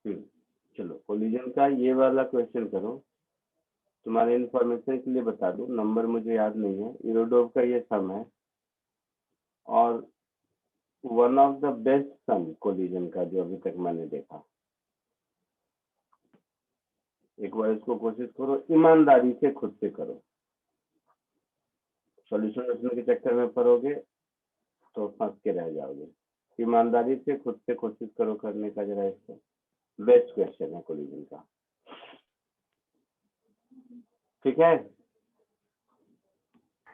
हम्म, चलो कोलिजन का ये वाला क्वेश्चन करो। तुम्हारे इन्फॉर्मेशन के लिए बता दूं, नंबर मुझे याद नहीं है, इरोडोव का ये सम है और one of the best some collision का जो अभी तक मैंने देखा। एक बार इसको कोशिश करो, ईमानदारी से खुद से करो। सॉल्यूशन रचने के चक्कर में पड़ोगे तो फंस के रह जाओगे। ईमानदारी से खुद से कोशिश करो करने का जरा इसको। बेस्ट क्वेश्चन है कोलिजन का। ठीक है।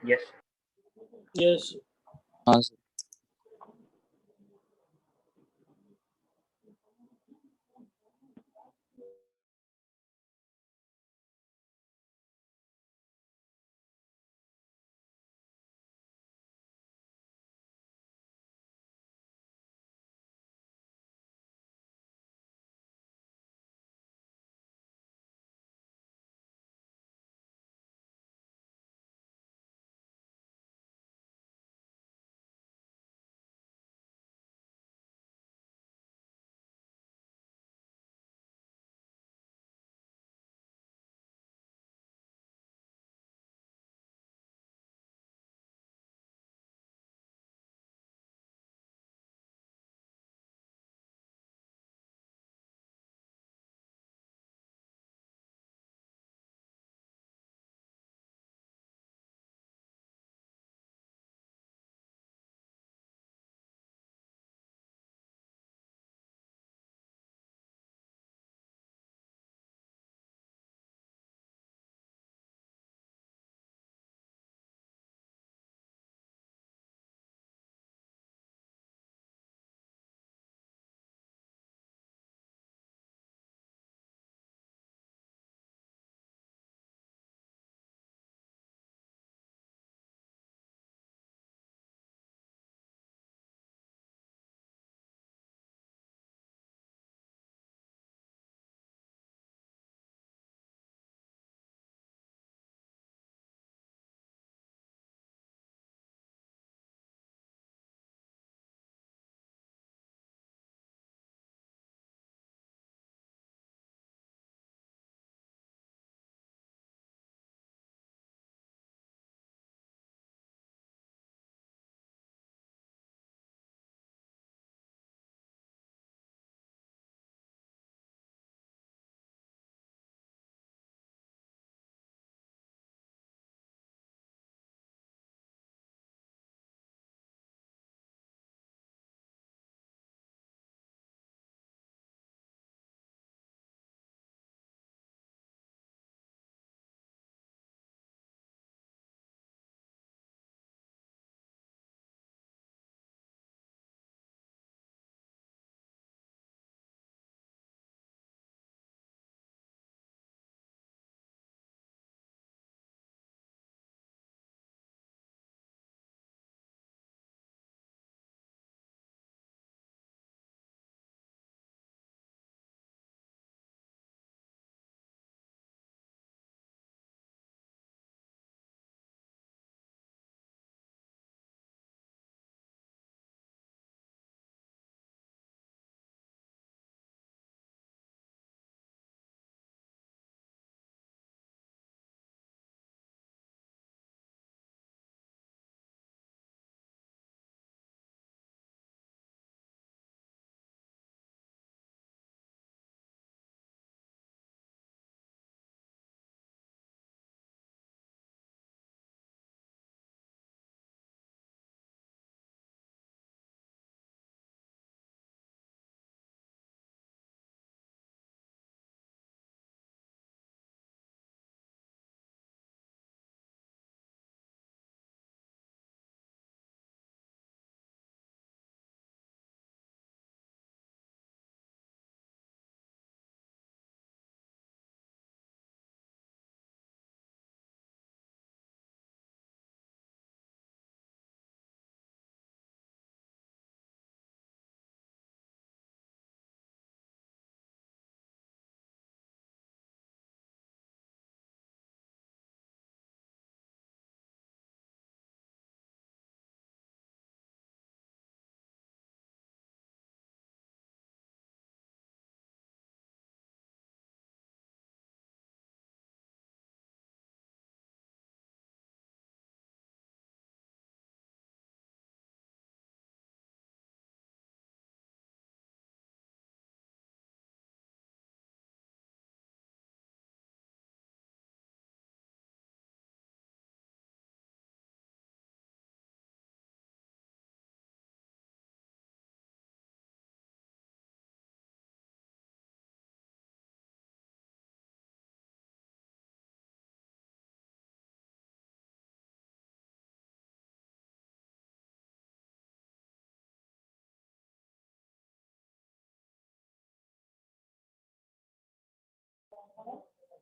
यस। यस। हाँ सर।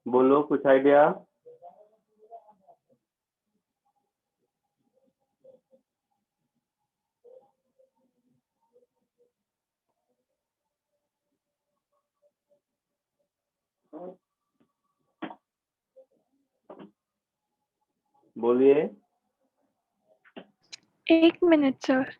बोलो कुछ आइडिया। बोलिए। 1 मिनट सर।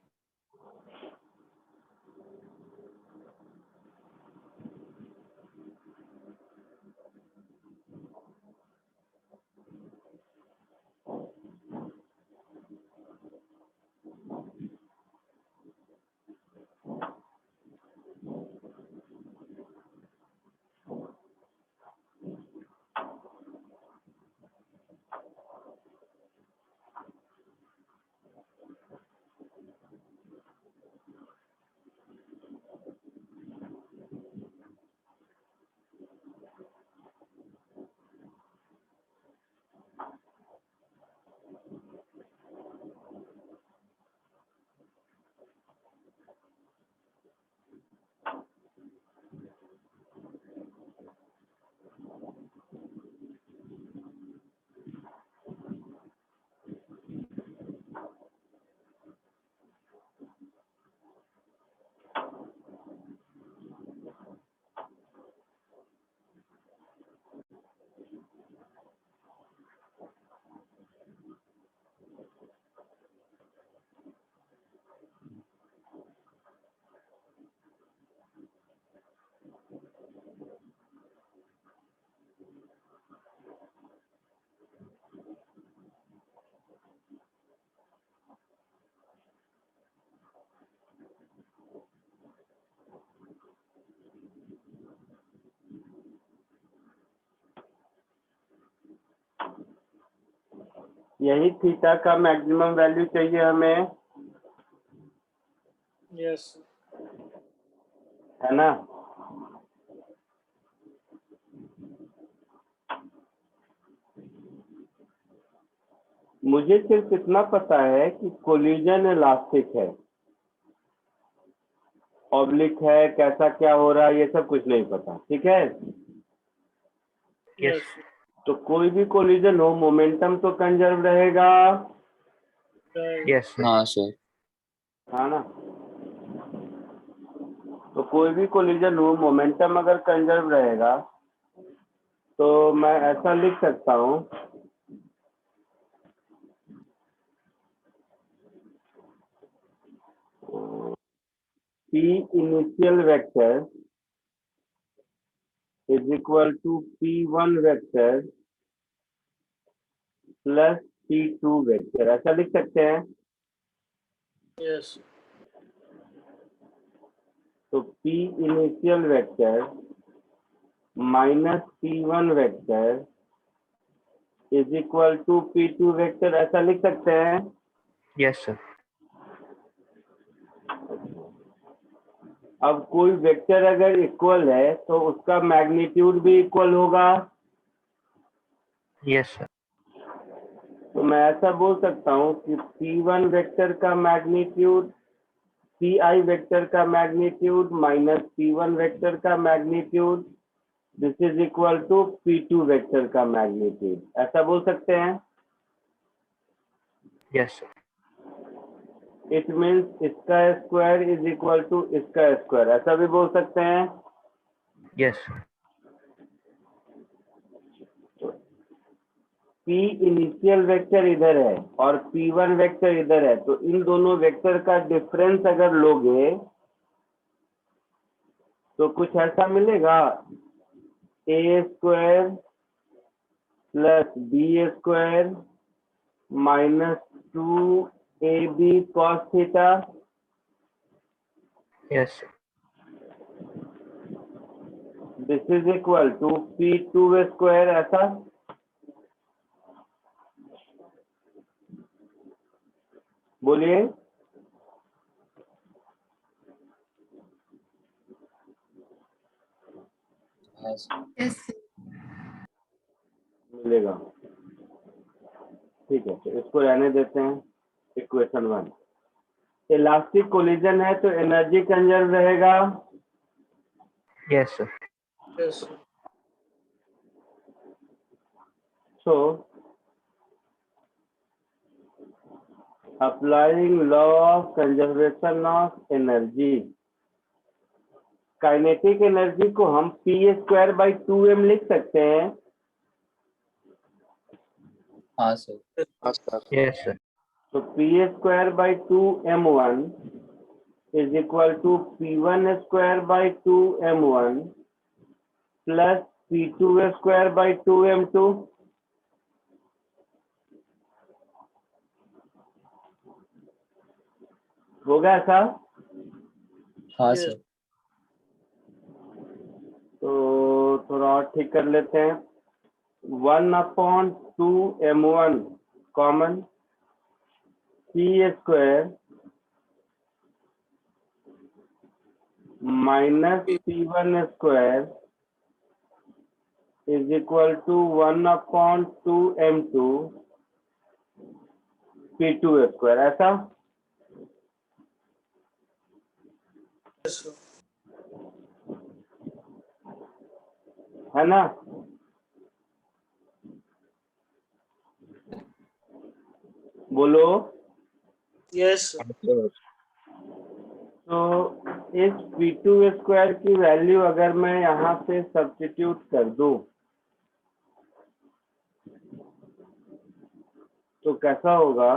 यही थीटा का मैक्सिमम वैल्यू चाहिए हमें, यस है ना। मुझे सिर्फ इतना पता है कि कोलिजन इलास्टिक है, ऑब्लिक है, कैसा क्या हो रहा है ये सब कुछ नहीं पता, ठीक है। यस तो कोई भी कोलिजन हो मोमेंटम तो कंजर्व रहेगा, यस हाँ सर। हाँ ना। तो कोई भी कोलिजन हो मोमेंटम अगर कंजर्व रहेगा तो मैं ऐसा लिख सकता हूँ P initial vector is equal to P1 vector plus P2 vector, ऐसा लिख सकते हैं। यस तो P initial vector minus P1 vector is equal to P2 vector, ऐसा लिख सकते हैं। यस सर अब कोई वेक्टर अगर इक्वल है तो उसका मैग्नीट्यूड भी इक्वल होगा। यस सर तो मैं ऐसा बोल सकता हूँ कि P1 वेक्टर का मैग्नीट्यूड Pi वेक्टर का मैग्नीट्यूड माइनस P1 वेक्टर का magnitude this is equal to P2 vector का मैग्नीट्यूड, ऐसा बोल सकते हैं। यस सर इट मीन्स इसका स्क्वायर इज इक्वल टू इसका स्क्वायर, ऐसा भी बोल सकते हैं। यस P इनिशियल वेक्टर इधर है और P1 वेक्टर इधर है, तो इन दोनों वेक्टर का डिफरेंस अगर लोगे तो कुछ ऐसा मिलेगा, a square plus b square minus 2ab cos theta. Yes this is equal to P2 square, ऐसा। बोलिए। मिलेगा, ठीक है। तो इसको रहने देते हैं। इक्वेशन 1, इलास्टिक कोलिजन है तो एनर्जी कंजर्व रहेगा। Yes sir yes So applying law of conservation of energy, kinetic energy को हम p²/2m लिख सकते हैं। हाँ सर। Yes, sir. तो p²/2m1 is equal to p1²/2m1 plus p2²/2m2। होगा ऐसा? हाँ सर। तो थोड़ा और ठीक कर लेते हैं। 1/2m1 common, p² minus p1² is equal to 1/2m2 p2²। ऐसा? है ना? बोलो। Yes, sir. तो इस p2² की वैल्यू अगर मैं यहाँ से सब्स्टिट्यूट कर दूं तो कैसा होगा?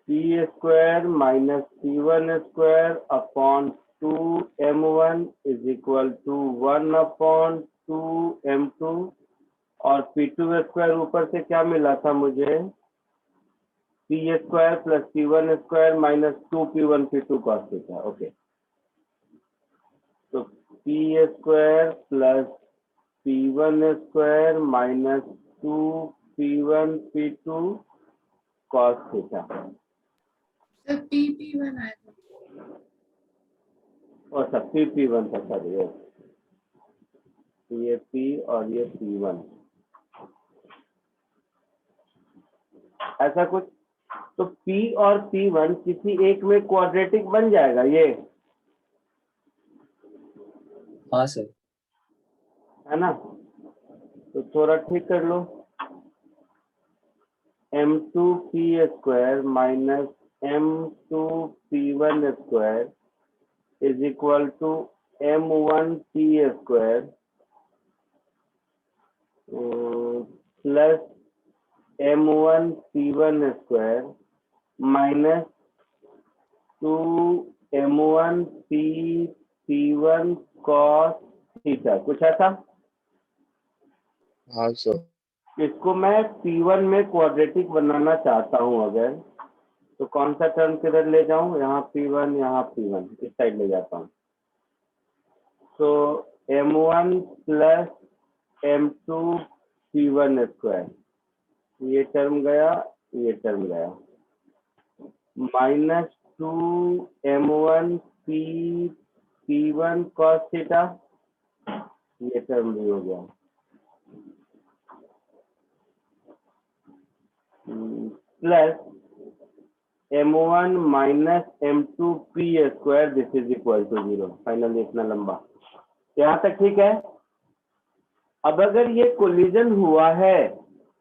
p² minus p1² upon 2m1 is equal to 1/2m2 और p2² ऊपर से क्या मिला था मुझे? p² plus p1² minus 2p1 p2 cos theta. Okay, तो p² plus p1² minus 2p1 p2 cos theta. Sir PP1 आएगा। और सब p1 था सर, ये p और ये p1 ऐसा कुछ। तो p और p1 किसी एक में क्वाड्रेटिक बन जाएगा ये, हाँ सर। है ना? तो थोड़ा ठीक कर लो। m2p² minus m2p1² is equal to m1p² plus m1p1² minus 2m1p1 cos theta. कुछ ऐसा? हाँ सर। इसको मैं p1 में क्वाड्रेटिक बनाना चाहता हूं अगर, तो कौन सा टर्म किधर ले जाऊं? यहाँ p1, यहाँ p1, इस साइड ले जाता हूं। तो m1 प्लस m2 p1², ये टर्म गया, ये टर्म गया, minus 2m1 p1 cos theta, ये टर्म भी हो गया, plus m1 minus m2 p², this is equal to 0। Finally इतना लंबा, यहाँ तक ठीक है? अब अगर ये कोलिजन हुआ है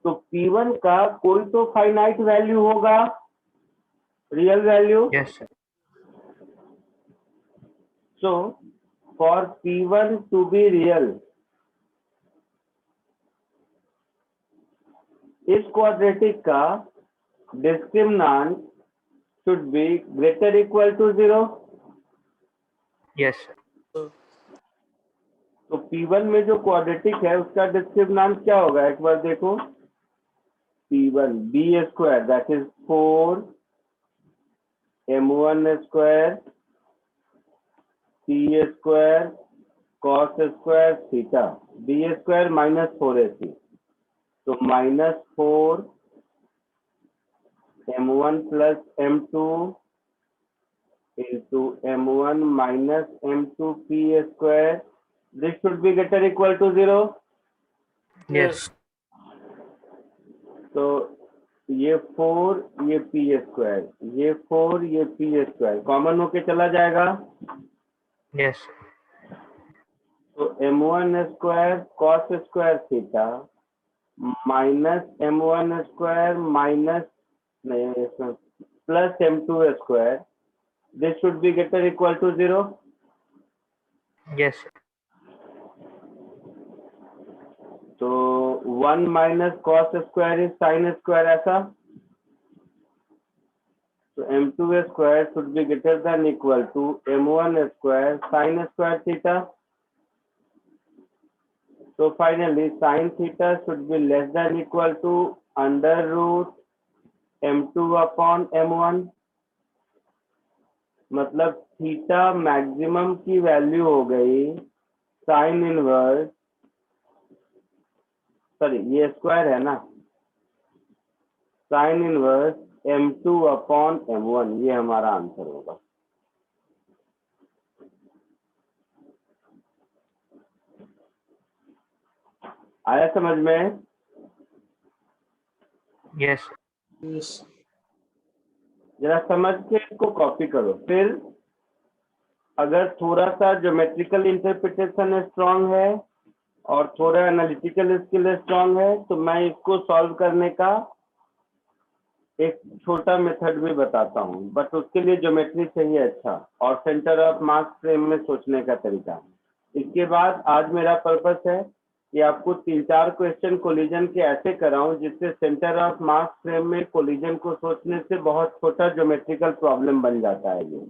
तो p1 का कोई तो फाइनाइट वैल्यू होगा, real value. Yes, sir. So for p1 to be real, इस क्वाड्रेटिक का discriminant should be greater equal to 0। Yes, sir. तो p1 में जो क्वाड्रेटिक है उसका डिस्क्रिमिनेंट क्या होगा? एक बार देखो, p1 b² that is 4m1² p² cos² theta, b² minus 4ac, तो minus 4m1 plus m2 into m1 minus m2 p², this should be greater equal to 0। Yes. तो ये 4, ये p², ये 4, ये p² कॉमन होके चला जाएगा। Yes. तो m1 square cos square theta minus m1 square minus नहीं plus m2 square, this should be greater equal to 0. Yes, sir. तो 1 minus cos square is sine square, ऐसा। तो m2 square should be greater than equal to m1 square sine square theta. So finally sin theta should be less than equal to under root m2 upon m1। मतलब theta maximum की value हो गई sine inverse, sorry ये square है ना, sine inverse m2 upon m1, ये हमारा answer होगा। आया समझ में? Yes, Yes. जरा समझ के इसको कॉपी करो। फिर अगर थोड़ा सा ज्योमेट्रिकल इंटरप्रिटेशन स्ट्रांग है और थोड़ा एनालिटिकल स्किल स्ट्रांग है तो मैं इसको सॉल्व करने का एक छोटा मेथड भी बताता हूँ, बट उसके लिए ज्योमेट्री चाहिए अच्छा और सेंटर ऑफ मास फ्रेम में सोचने का तरीका। इसके बाद आज मेरा पर्पस है कि आपको 3-4 क्वेश्चन कोलिजन के ऐसे कराऊं जिससे सेंटर ऑफ मास फ्रेम में कोलिजन को सोचने से बहुत छोटा ज्योमेट्रिकल प्रॉब्लम बन जाता है। ये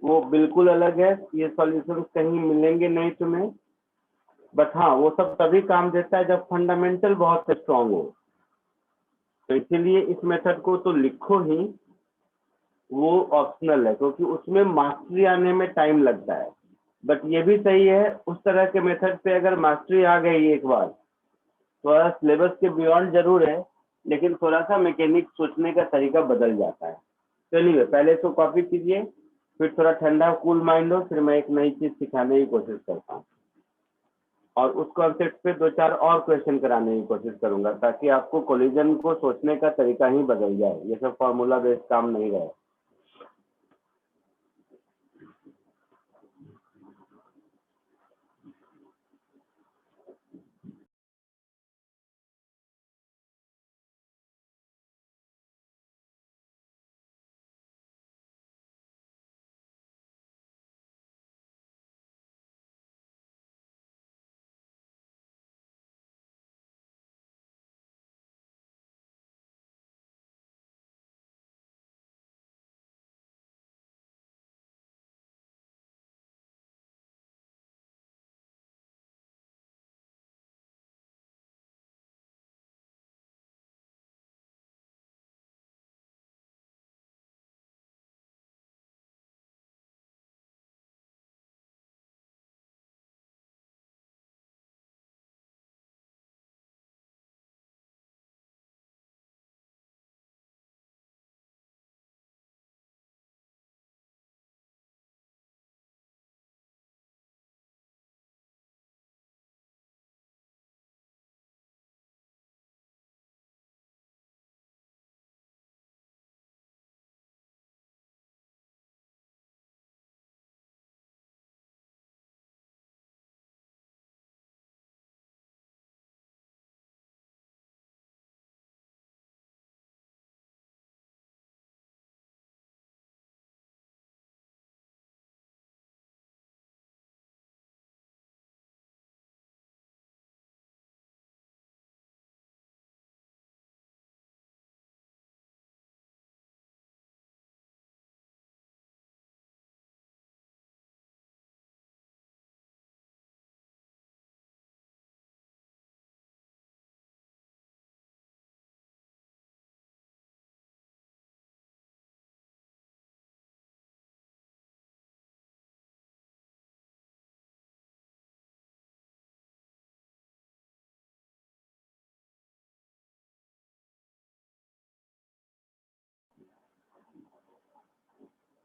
वो बिल्कुल अलग है, ये सॉल्यूशन कहीं मिलेंगे नहीं तुम्हें, बट हाँ वो सब तभी काम देता है जब फंडामेंटल बहुत स्ट्रांग हो। तो इसीलिए इस मेथड को तो लिखो ही, वो ऑप्शनल है क्योंकि उसमें मास्टरी आने में टाइम लगता है। बट ये भी सही है, उस तरह के मेथड पे अगर मास्टरी आ गई एक बार, थोड़ा सिलेबस के बियॉन्ड जरूर है लेकिन थोड़ा सा मैकेनिक सोचने का तरीका बदल जाता है। चलिए पहले इसको कॉपी कीजिए, फिर थोड़ा ठंडा कूल माइंड हो, फिर मैं एक नई चीज सिखाने की कोशिश करता हूँ और उस कॉन्सेप्ट पे 2-4 और क्वेश्चन कराने की कोशिश करूंगा ताकि आपको कोलिजन को सोचने का तरीका ही बदल जाए, ये सब फॉर्मूला बेस्ड काम नहीं रहे।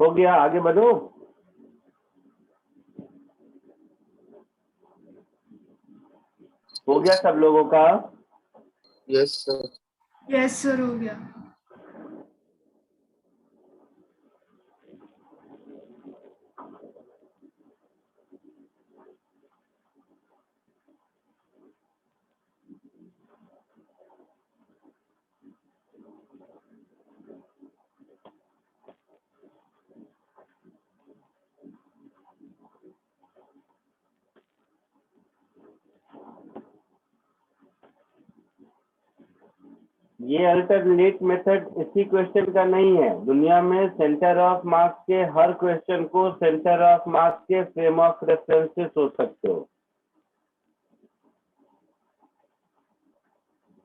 हो गया, आगे बढ़ो। हो गया सब लोगों का? Yes, sir. Yes sir, हो गया। ये अल्टरनेट मेथड इसी क्वेश्चन का नहीं है। दुनिया में सेंटर ऑफ मास के हर क्वेश्चन को सेंटर ऑफ मास के फ्रेम ऑफ रेफरेंस से सोच सकते हो।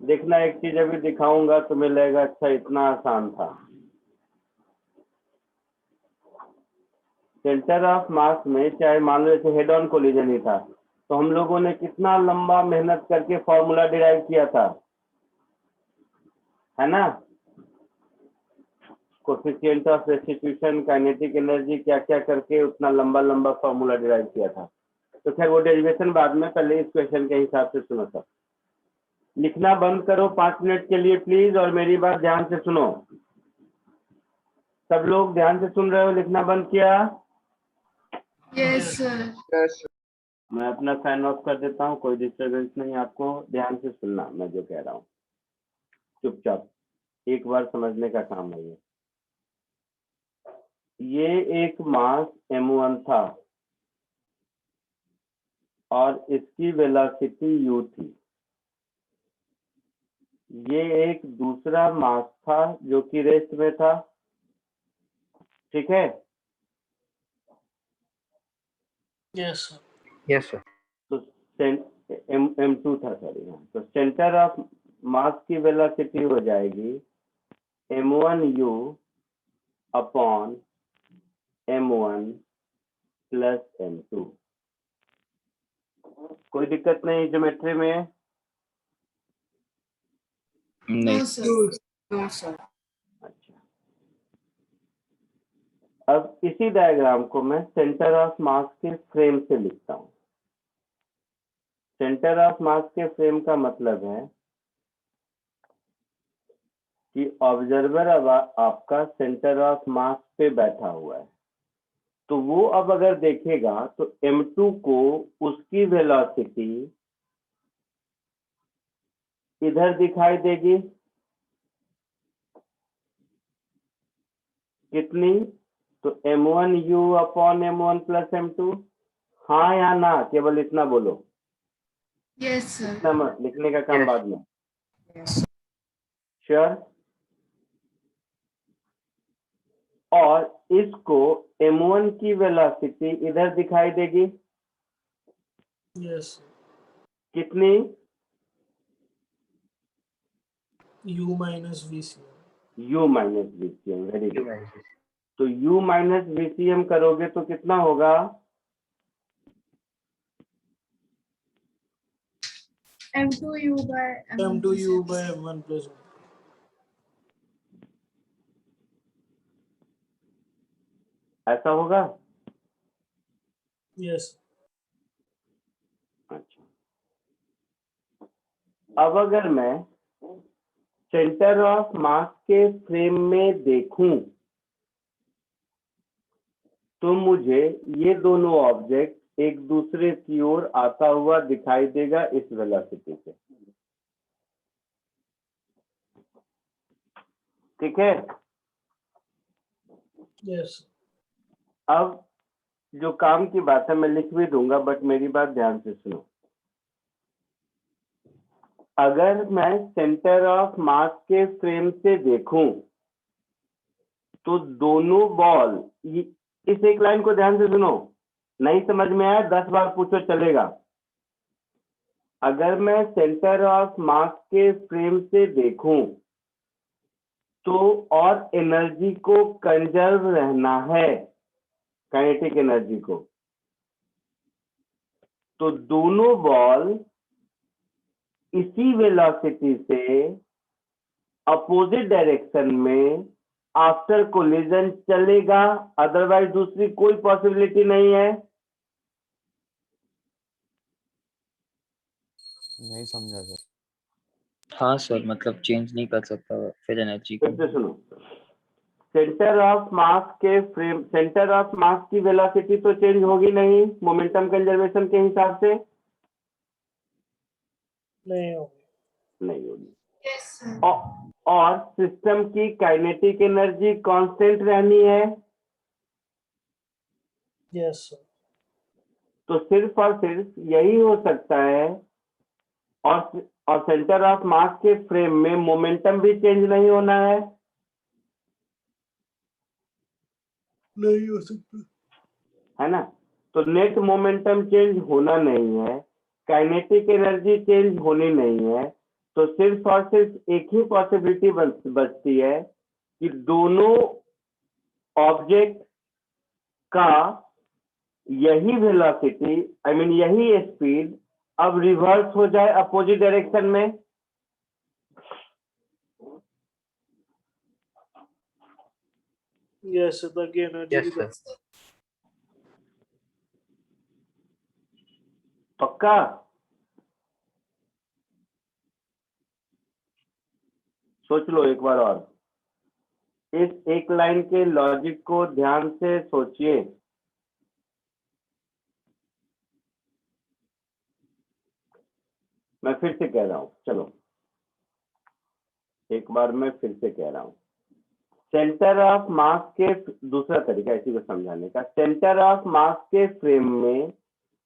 देखना, एक चीज अभी दिखाऊंगा, तुम्हें लगेगा अच्छा इतना आसान था। सेंटर ऑफ मास में चाहे मान लो जैसे हेड ऑन कोलिजन ही था, तो हम लोगों ने कितना लंबा मेहनत करके फॉर्मूला डिराइव किया था, है ना? Coefficient of restitution, kinetic energy, क्या क्या करके उतना लंबा लंबा फॉर्मूला डिराइव किया था। तो खैर वो डेरिवेशन बाद में, पहले इस क्वेश्चन के हिसाब से सुनो। सब लिखना बंद करो 5 मिनट के लिए प्लीज, और मेरी बात ध्यान से सुनो। सब लोग ध्यान से सुन रहे हो? लिखना बंद किया? Yes sir. Yes. मैं अपना फैन ऑफ कर देता हूँ, कोई डिस्टरबेंस नहीं। आपको ध्यान से सुनना मैं जो कह रहा हूँ, चुपचाप एक बार समझने का काम है। ये एक मास m1 था और इसकी वेलोसिटी u थी। ये एक दूसरा मास था जो कि रेस्ट में था, ठीक है? Yes, sir. Yes, sir. तो m2 था, सॉरी। तो सेंटर ऑफ मास की वेलोसिटी हो जाएगी m1u upon m1 plus m2। कोई दिक्कत नहीं ज्योमेट्री में? नहीं नो सर। No, sir. अच्छा, अब इसी डायग्राम को मैं सेंटर ऑफ मास के फ्रेम से लिखता हूँ। सेंटर ऑफ मास के फ्रेम का मतलब है कि ऑब्जर्वर अब आपका सेंटर ऑफ मास पे बैठा हुआ है, तो वो अब अगर देखेगा तो m2 को उसकी वेलोसिटी इधर दिखाई देगी, कितनी? तो m1u upon m1 plus m2। हाँ या ना, केवल इतना बोलो। Yes sir. इतना मत, लिखने का काम Yes. बाद में। Yes. श्योर? और इसको m1 की वेलोसिटी इधर दिखाई देगी, Yes. कितनी? U minus VC. u minus VCM। Very You good. guys. तो u माइनस VCM करोगे तो कितना होगा? M2U by M2U by M1 plus 1. ऐसा होगा? Yes. अच्छा, अब अगर मैं सेंटर ऑफ मास के फ्रेम में देखूं तो मुझे ये दोनों ऑब्जेक्ट एक दूसरे की ओर आता हुआ दिखाई देगा इस वेलोसिटी से, ठीक है? Yes. अब जो काम की बात है मैं लिख भी दूंगा, बट मेरी बात ध्यान से सुनो। अगर मैं सेंटर ऑफ मास के फ्रेम से देखूं तो दोनों बॉल, इस एक लाइन को ध्यान से सुनो, नहीं समझ में आया 10 बार पूछो चलेगा। अगर मैं सेंटर ऑफ मास के फ्रेम से देखूं तो और एनर्जी को कंजर्व रहना है, काइनेटिक एनर्जी को, तो दोनों बॉल इसी वेलोसिटी से अपोजिट डायरेक्शन में आफ्टर कोलिजन चलेगा, अदरवाइज दूसरी कोई पॉसिबिलिटी नहीं है। नहीं समझा सर। हाँ सर, मतलब चेंज नहीं कर सकता फिर एनर्जी को। फिर से सुनो, सेंटर ऑफ मास के फ्रेम, सेंटर ऑफ मास की वेलोसिटी तो चेंज होगी नहीं मोमेंटम कंजर्वेशन के हिसाब से, नहीं होगी। नहीं होगी। Yes sir. और सिस्टम की काइनेटिक एनर्जी कांस्टेंट रहनी है, Yes, sir. तो सिर्फ और सिर्फ यही हो सकता है। और और सेंटर ऑफ मास के फ्रेम में मोमेंटम भी चेंज नहीं होना है, नहीं हो सकता। है ना। तो नेट मोमेंटम चेंज होना नहीं है, काइनेटिक एनर्जी चेंज होनी नहीं है, तो सिर्फ और सिर्फ एक ही पॉसिबिलिटी बचती है कि दोनों ऑब्जेक्ट का यही वेलोसिटी, आई मीन यही स्पीड अब रिवर्स हो जाए अपोजिट डायरेक्शन में। Yes, sir. ताकि एनर्जी Yes, की sir. पक्का? सोच लो एक बार और, इस एक लाइन के लॉजिक को ध्यान से सोचिए। मैं फिर से कह रहा हूं, चलो एक बार मैं फिर से कह रहा हूं। सेंटर ऑफ मास के, दूसरा तरीका इसी को समझाने का, सेंटर ऑफ मास के फ्रेम में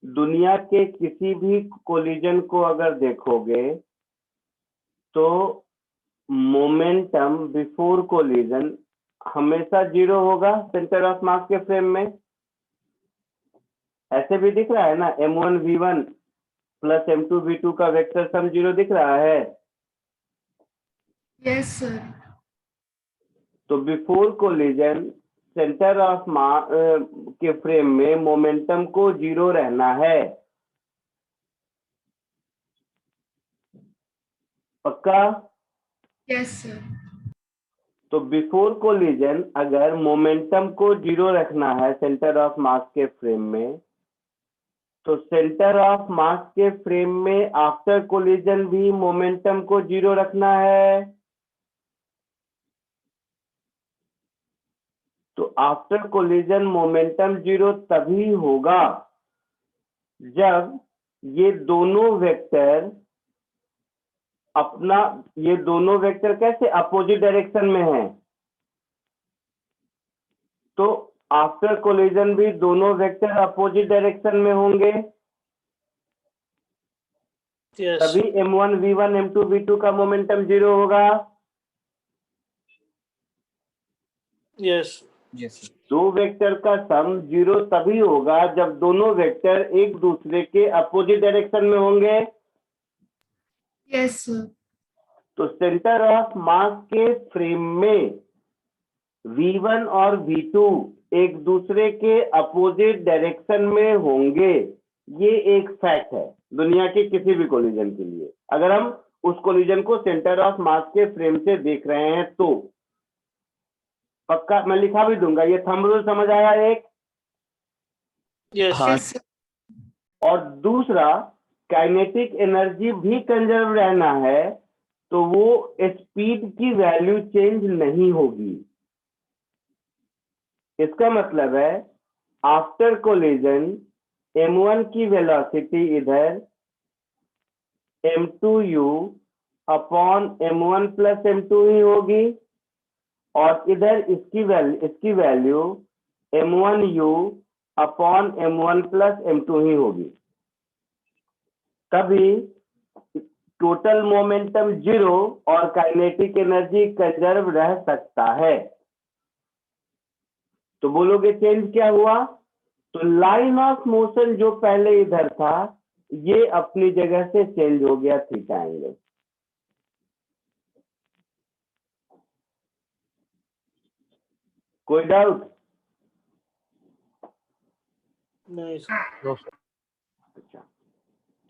दुनिया के किसी भी कोलिजन को अगर देखोगे तो मोमेंटम बिफोर कोलिजन हमेशा 0 होगा सेंटर ऑफ मास के फ्रेम में। ऐसे भी दिख रहा है ना, m1v1 प्लस m2v2 का वेक्टर सम 0 दिख रहा है। Yes, sir. तो बिफोर कोलिजन सेंटर ऑफ मास के फ्रेम में मोमेंटम को 0 रहना है, पक्का? Yes, sir. तो बिफोर कोलिजन अगर मोमेंटम को 0 रखना है सेंटर ऑफ मास के फ्रेम में, तो सेंटर ऑफ मास के फ्रेम में आफ्टर कोलिजन भी मोमेंटम को 0 रखना है। तो आफ्टर कोलिजन मोमेंटम 0 तभी होगा जब ये दोनों वेक्टर अपना, ये दोनों वेक्टर कैसे अपोजिट डायरेक्शन में हैं, तो आफ्टर कोलिजन भी दोनों वेक्टर अपोजिट डायरेक्शन में होंगे, Yes. तभी m1v1 m2v2 का मोमेंटम 0 होगा। Yes. Yes, sir. दो वेक्टर का सम 0 तभी होगा जब दोनों वेक्टर एक दूसरे के अपोजिट डायरेक्शन में होंगे। Yes, sir. तो सेंटर ऑफ मास के फ्रेम में v1 और v2 एक दूसरे के अपोजिट डायरेक्शन में होंगे, ये एक फैक्ट है दुनिया के किसी भी कोलिजन के लिए। अगर हम उस कोलिजन को सेंटर ऑफ मास के फ्रेम से देख रहे हैं तो पक्का, मैं लिखा भी दूंगा, ये थंब रूल समझ आया एक। Yes. हाँ Yes, sir. और दूसरा, काइनेटिक एनर्जी भी कंजर्व रहना है, तो वो स्पीड की वैल्यू चेंज नहीं होगी। इसका मतलब है आफ्टर कोलिजन m1 की वेलोसिटी इधर m2u upon m1 plus m2 ही होगी, और इधर इसकी value m1u upon m1 plus m2 ही होगी। तभी टोटल मोमेंटम 0 और काइनेटिक एनर्जी कंजर्व रह सकता है। तो बोलोगे चेंज क्या हुआ? तो लाइन ऑफ मोशन जो पहले इधर था ये अपनी जगह से चेंज हो गया थीटा एंगल। कोई डाउट? नहीं sir. No, sir. अच्छा,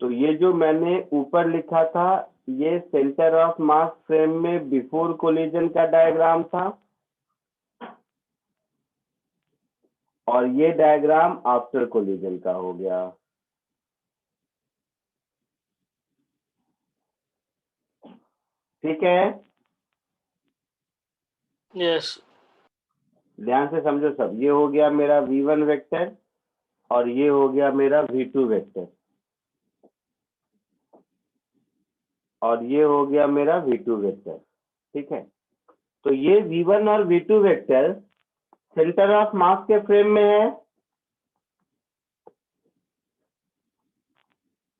तो ये जो मैंने ऊपर लिखा था ये सेंटर ऑफ मास फ्रेम में बिफोर कोलिजन का डायग्राम था, और ये डायग्राम आफ्टर कोलिजन का हो गया। ठीक है, Yes. ध्यान से समझो सब। ये हो गया मेरा v1 वेक्टर और ये हो गया मेरा v2 वेक्टर, और ये हो गया मेरा v2 वेक्टर। ठीक है, तो ये v1 और v2 वेक्टर सेंटर ऑफ मास के फ्रेम में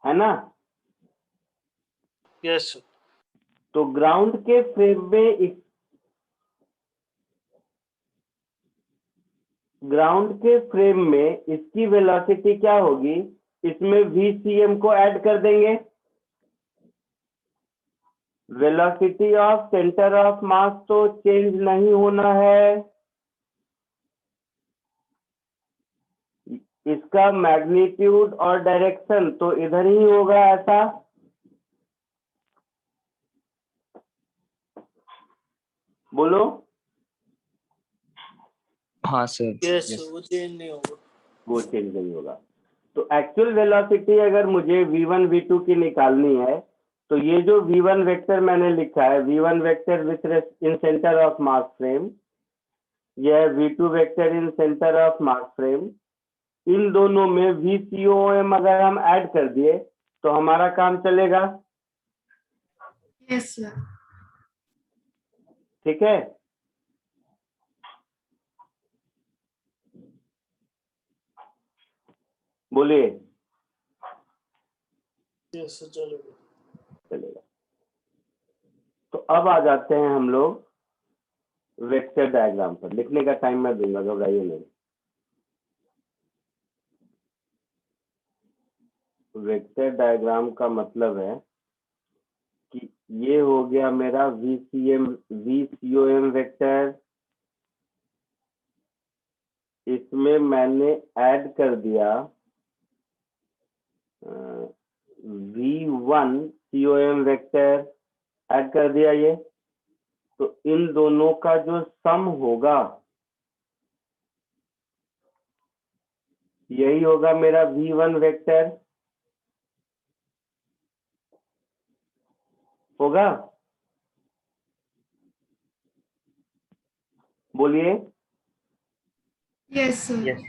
है ना? Yes, sir. तो ग्राउंड के फ्रेम में ग्राउंड के फ्रेम में इसकी वेलोसिटी क्या होगी, इसमें VCM को ऐड कर देंगे। वेलोसिटी ऑफ सेंटर ऑफ मास तो चेंज नहीं होना है, इसका मैग्नीट्यूड और डायरेक्शन तो इधर ही होगा। ऐसा बोलो। हाँ सर। Yes, sir. वो चेंज नहीं होगा। वो चेंज नहीं होगा। तो एक्चुअल वेलोसिटी अगर मुझे V1 V2 की निकालनी है, तो ये जो V1 वेक्टर मैंने लिखा है, V1 vector with in centre of mass frame, यह V2 vector in centre of mass frame, इन दोनों में VCOM अगर हम ऐड कर दिए तो हमारा काम चलेगा। Yes, sir. ठीक है। बोलिए। Yes, sir. चलेगा। चलेगा। तो अब आ जाते हैं हम लोग वेक्टर डायग्राम पर। लिखने का टाइम मैं दूंगा, घबराइए नहीं। वेक्टर डायग्राम का मतलब है कि ये हो गया मेरा VCOM वेक्टर, इसमें मैंने ऐड कर दिया V1 COM वेक्टर, ऐड कर दिया ये। तो इन दोनों का जो सम होगा यही होगा मेरा V1 वेक्टर। होगा? बोलिए। Yes, sir. Yes.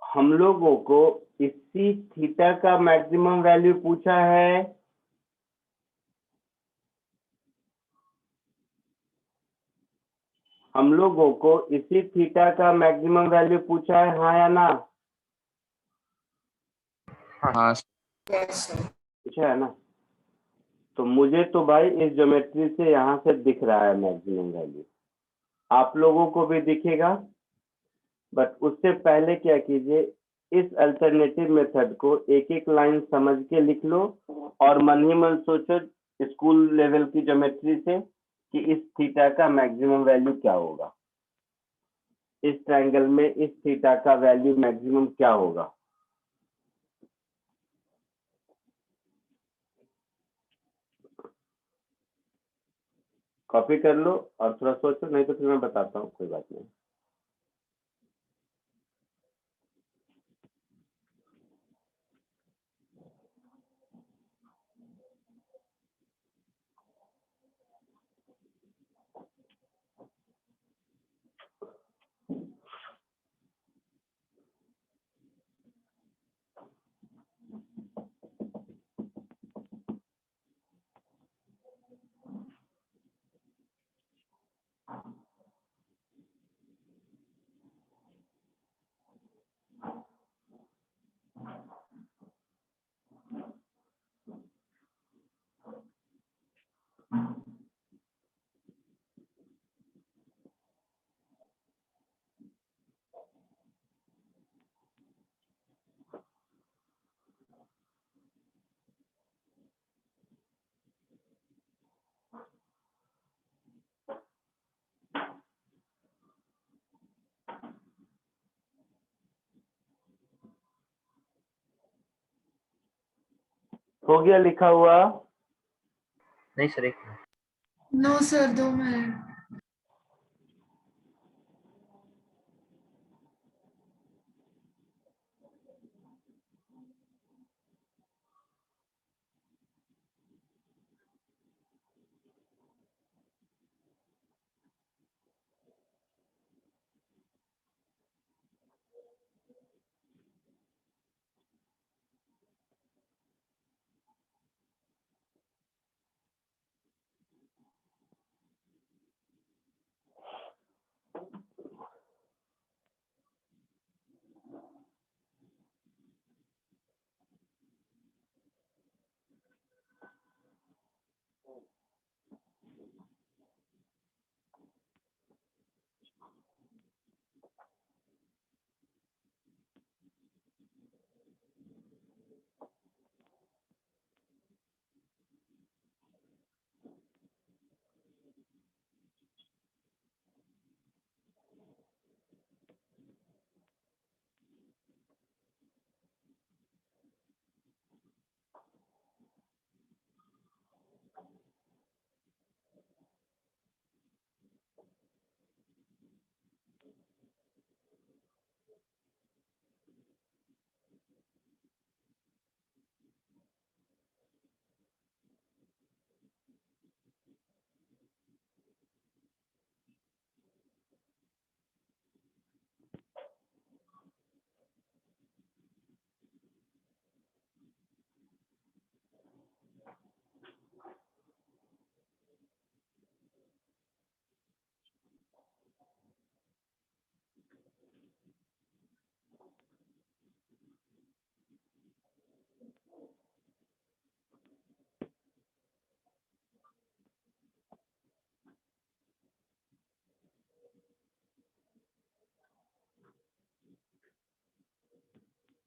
हम लोगों को इसी थीटा का मैक्सिमम वैल्यू पूछा है। हम लोगों को इसी थीटा का मैक्सिमम वैल्यू पूछा है, हाँ या ना? हाँ Yes, sir. पूछा है ना? तो मुझे तो भाई इस ज्योमेट्री से यहाँ से दिख रहा है मैक्सिमम वैल्यू, आप लोगों को भी दिखेगा। बट उससे पहले क्या कीजिए, इस अल्टरनेटिव मेथड को एक एक लाइन समझ के लिख लो और मन ही मन सोचो स्कूल लेवल की ज्योमेट्री से कि इस थीटा का मैक्सिमम वैल्यू क्या होगा, इस ट्रायंगल में इस थीटा का वैल्यू मैक्सिमम क्या होगा। कॉपी कर लो और थोड़ा सोचो, नहीं तो फिर मैं बताता हूँ, कोई बात नहीं। हो गया लिखा हुआ? नहीं सर, एक No, sir. 2 minutes.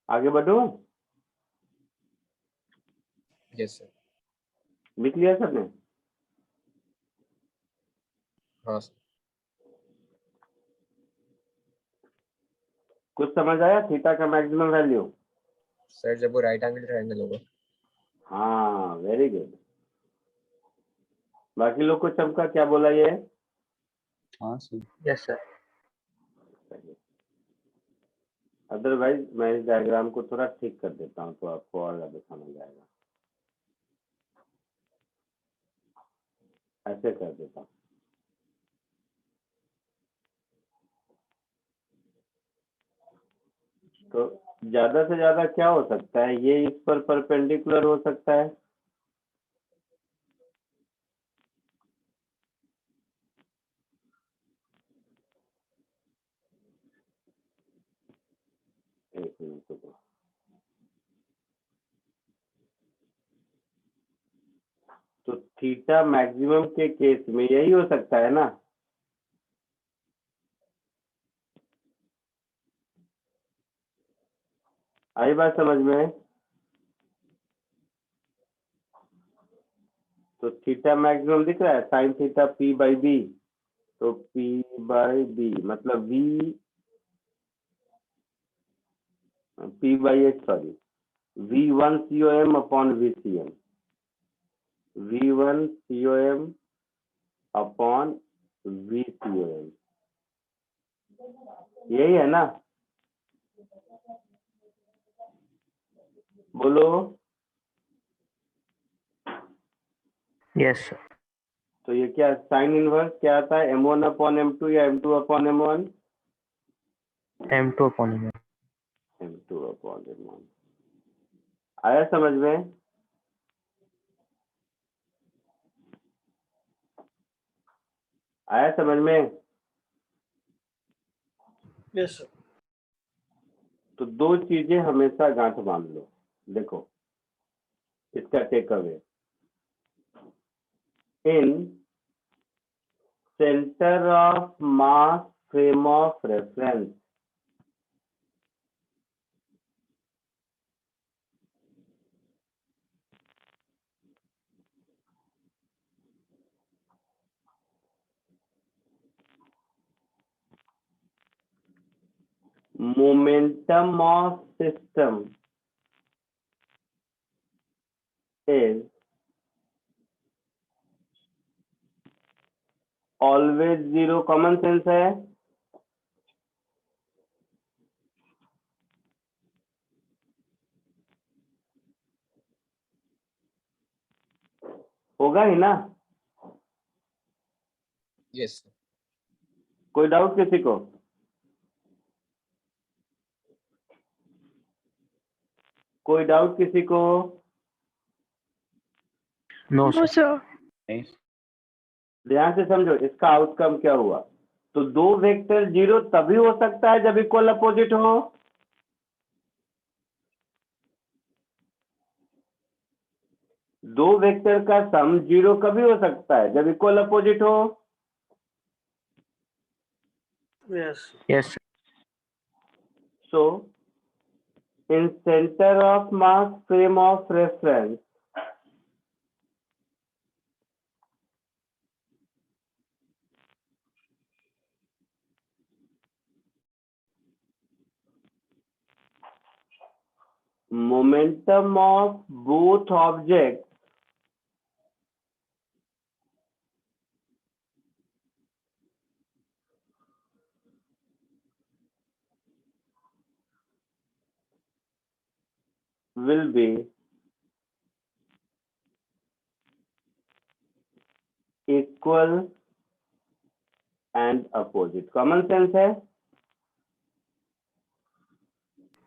आगे बढ़ो। Yes sir. लिख लिया सबने? हाँ सर। कुछ समझ आया? थीटा का मैक्सिमम वैल्यू? सर जब वो राइट एंगल ट्रायंगल होगा। हाँ, वेरी गुड। बाकी लोग को सबका क्या बोला ये? हाँ सर। Yes sir. अदरवाइज मैं इस डायग्राम को थोड़ा ठीक कर देता हूँ तो आपको और ज्यादा समझ आएगा। ऐसे कर देता हूँ। तो ज्यादा से ज्यादा क्या हो सकता है? ये इस पर परपेंडिकुलर हो सकता है। एक मिनट रुको। तो थीटा मैक्सिमम के केस में यही हो सकता है ना? आई बात समझ में? तो थीटा मैक्सिमम दिख रहा है, sine theta P by B. तो पी बाई बी मतलब V P by H, sorry, V1 COM upon VCM, V1 COM upon VCOM, यही है ना? बोलो। Yes sir. तो ये क्या साइन इनवर्स क्या आता है? M1 अपॉन M2 या M2 upon M1? M2 upon M1। M2 upon M1। आया समझ में? आया समझ में? Yes sir. तो दो चीजें हमेशा गांठ बांध लो। देखो इसका take away, in centre of mass frame of reference momentum of system is always zero। Common sense है? होगा ही ना? Yes sir. कोई डाउट किसी को? कोई डाउट किसी को? No sir. नहीं। ध्यान से समझो इसका आउटकम क्या हुआ। तो दो वेक्टर जीरो तभी हो सकता है जब इक्वल अपोजिट हो। दो वेक्टर का सम जीरो कभी हो सकता है? जब इक्वल अपोजिट हो। Yes yes sir. So in centre of mass frame of reference momentum of both objects will be equal and opposite। Common sense है?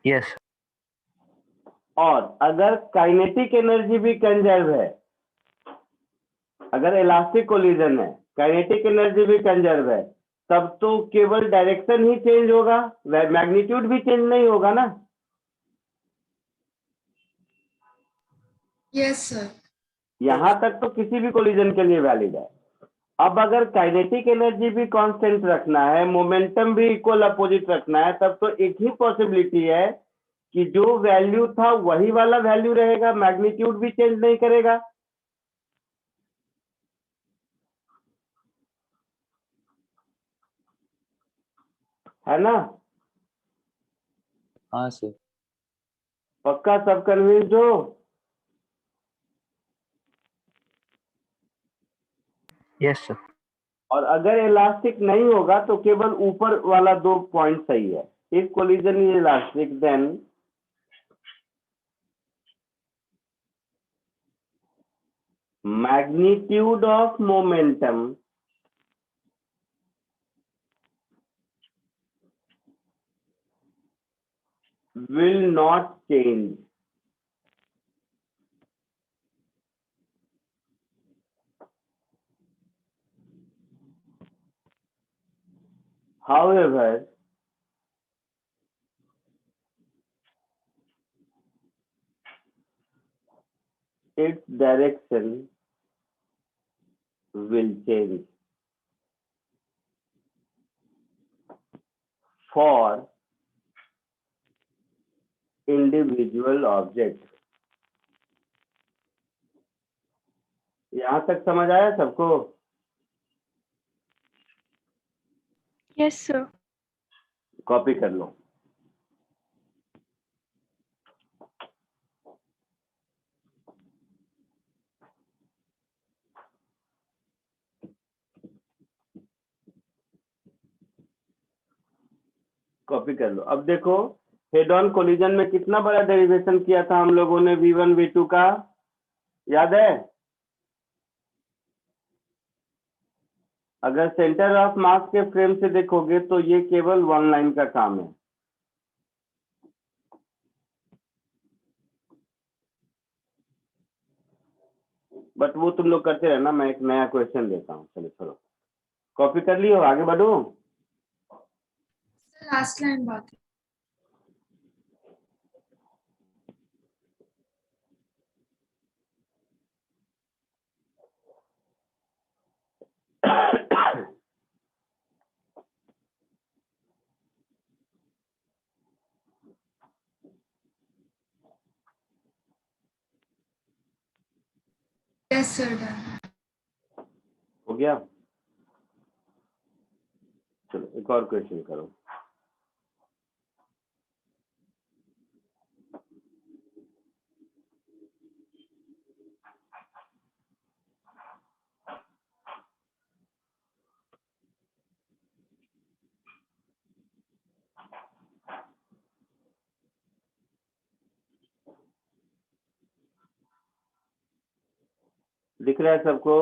यस। और अगर काइनेटिक एनर्जी भी कंजर्व है, अगर इलास्टिक कोलिजन है, काइनेटिक एनर्जी भी conserve है, तब तो केवल डायरेक्शन ही चेंज होगा, मैग्नीट्यूड भी चेंज नहीं होगा ना? Yes, sir. यहां तक तो किसी भी कोलिजन के लिए वैलिड है। अब अगर काइनेटिक एनर्जी भी कांस्टेंट रखना है, मोमेंटम भी इक्वल अपोजिट रखना है, तब तो एक ही पॉसिबिलिटी है कि जो वैल्यू था वही वाला वैल्यू रहेगा, मैग्नीट्यूड भी चेंज नहीं करेगा। है ना? हाँ सर। पक्का सब कन्विंस्ड हो? Yes, sir. और अगर इलास्टिक नहीं होगा तो केवल ऊपर वाला 2 पॉइंट सही है। If collision is elastic then magnitude of momentum will not change. However, its direction will change for individual object. यहां तक समझ आया सबको? Yes, sir. कॉपी कर लो। कॉपी कर लो। अब देखो, हेड ऑन कोलिजन में कितना बड़ा डेरिवेशन किया था हम लोगों ने v1 v2 का, याद है? अगर सेंटर ऑफ मास के फ्रेम से देखोगे तो ये केवल 1 लाइन का काम है। बट वो तुम लोग करते रहना, मैं एक नया क्वेश्चन देता हूँ। चलो चलो, कॉपी कर लियो, आगे बढ़ो। लास्ट लाइन बाकी। Yes sir, done. हो गया? चलो एक और क्वेश्चन करो। दिख रहा है सबको?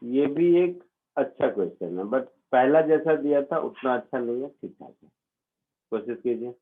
ये भी एक अच्छा क्वेश्चन है, बट पहला जैसा दिया था उतना अच्छा नहीं है, ठीक ठाक है। कोशिश कीजिए।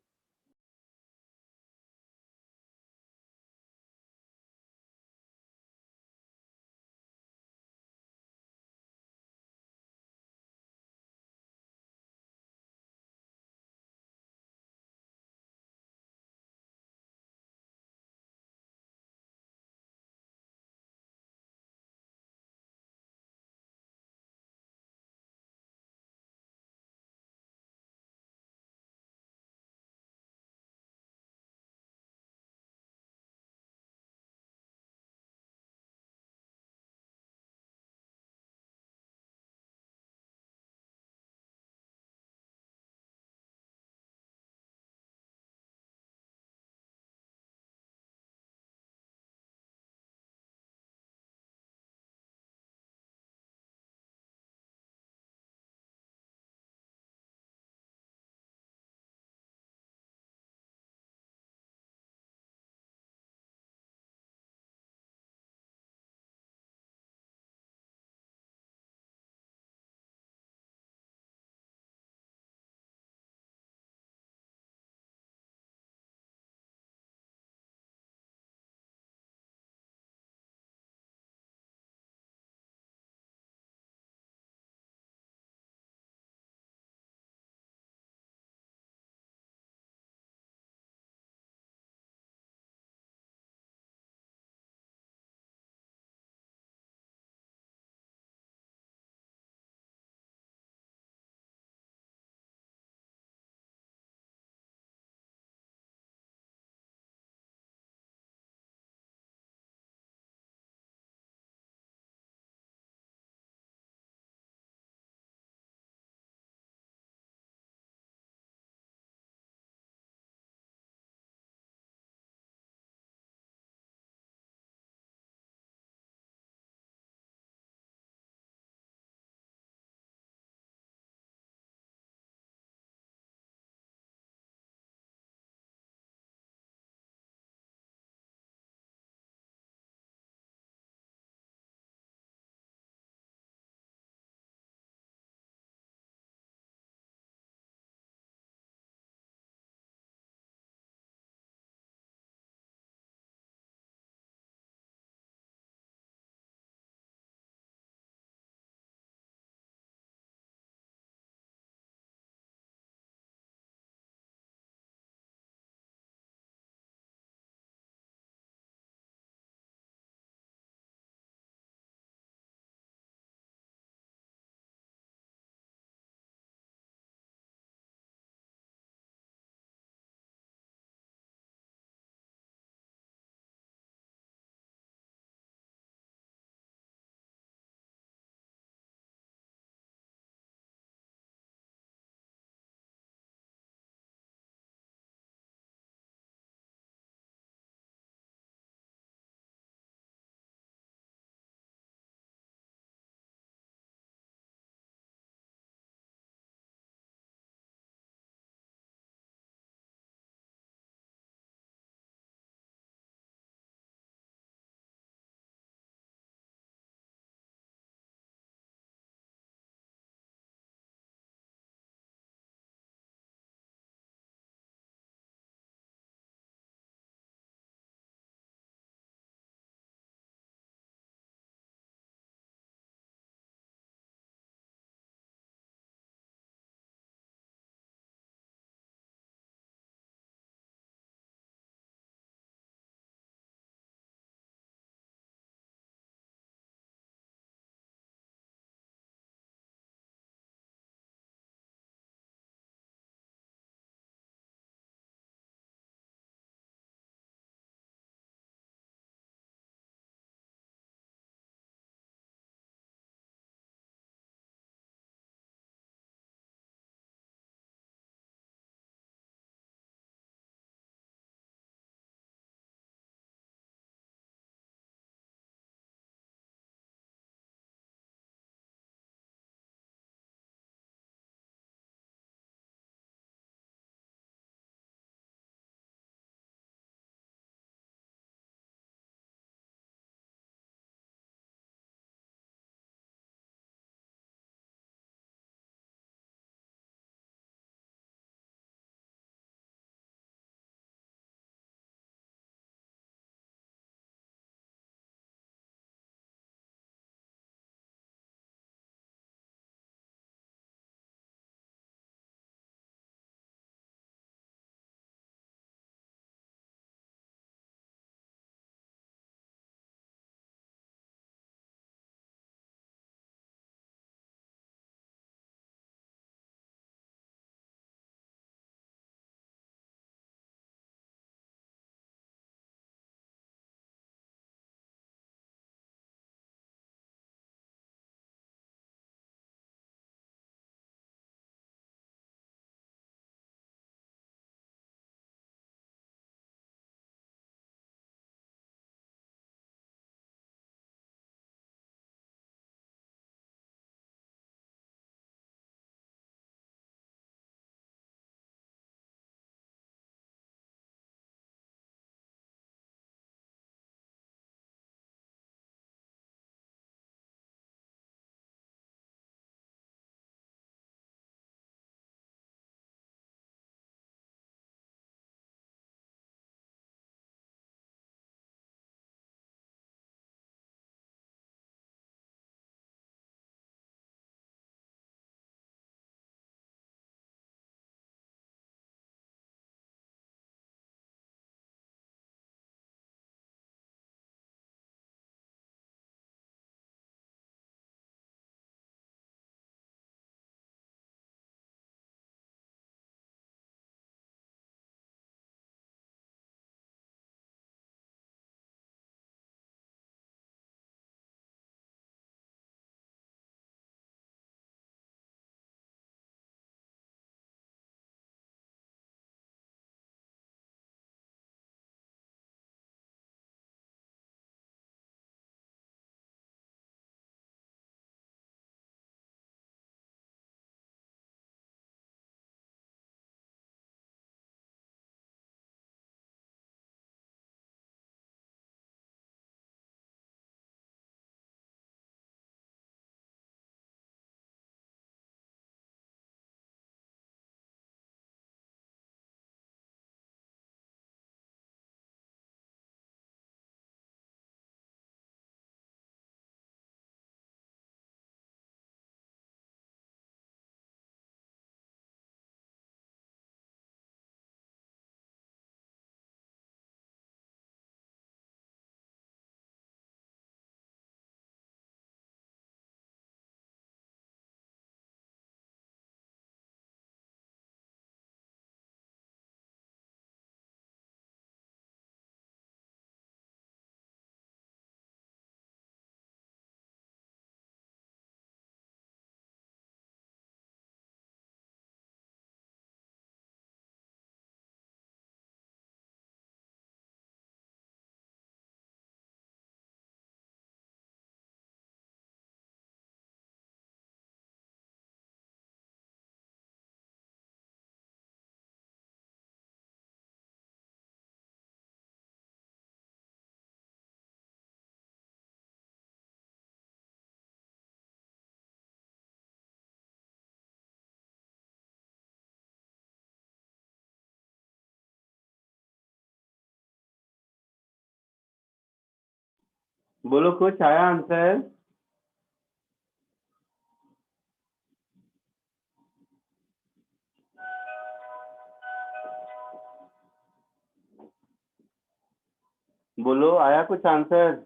बोलो कुछ आया आंसर? बोलो आया कुछ आंसर?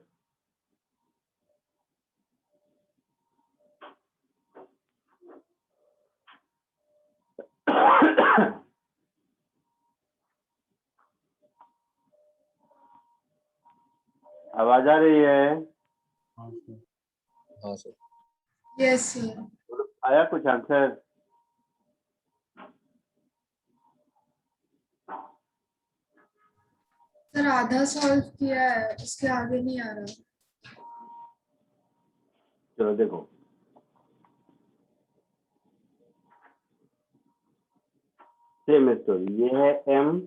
आवाज आ रही है? हाँ सर। हाँ सर। Yes, sir. आया कुछ आंसर? सर आधा सॉल्व किया है, उसके आगे नहीं आ रहा। चलो देखो, सेम स्टोरी। ये है m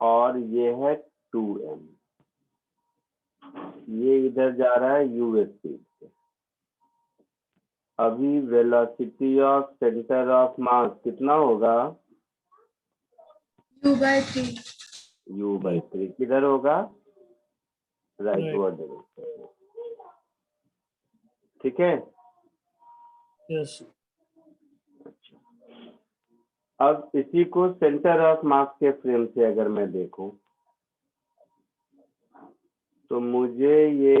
और ये है 2m। ये इधर जा रहा है u स्पीड से। अभी वेलोसिटी ऑफ सेंटर ऑफ मास कितना होगा? U/3. u/3 किधर होगा? Right Right. Word direction. ठीक है। Yes, sir. अब इसी को सेंटर ऑफ मास के फ्रेम से अगर मैं देखूं तो मुझे ये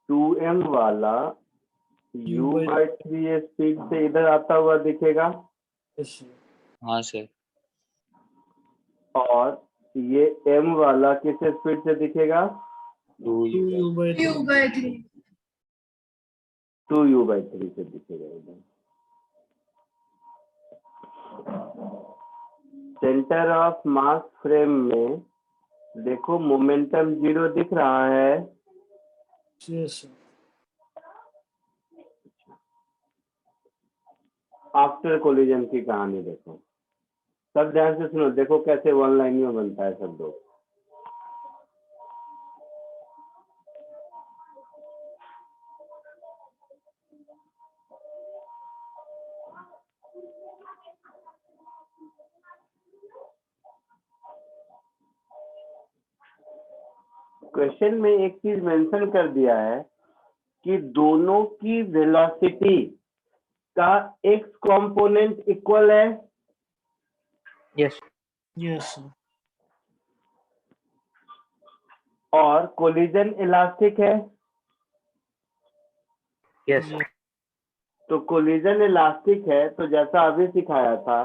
2m वाला u/3 स्पीड से इधर आता हुआ दिखेगा, Yes, sir. हाँ सर। और ये m वाला किस स्पीड से दिखेगा? 2u/3। U/3. U/3. 2u/3 से दिखेगा इधर। सेंटर ऑफ मास फ्रेम में देखो मोमेंटम 0 दिख रहा है। Yes, sir. आफ्टर कोलिजन की कहानी देखो, सब ध्यान से सुनो। देखो कैसे वन लाइन में बनता है सब दो। क्वेश्चन में एक चीज मेंशन कर दिया है कि दोनों की वेलोसिटी का x कंपोनेंट इक्वल है। Yes. Yes, sir. और कोलिजन इलास्टिक है। Yes. Yes. तो कोलिजन इलास्टिक है तो जैसा अभी सिखाया था,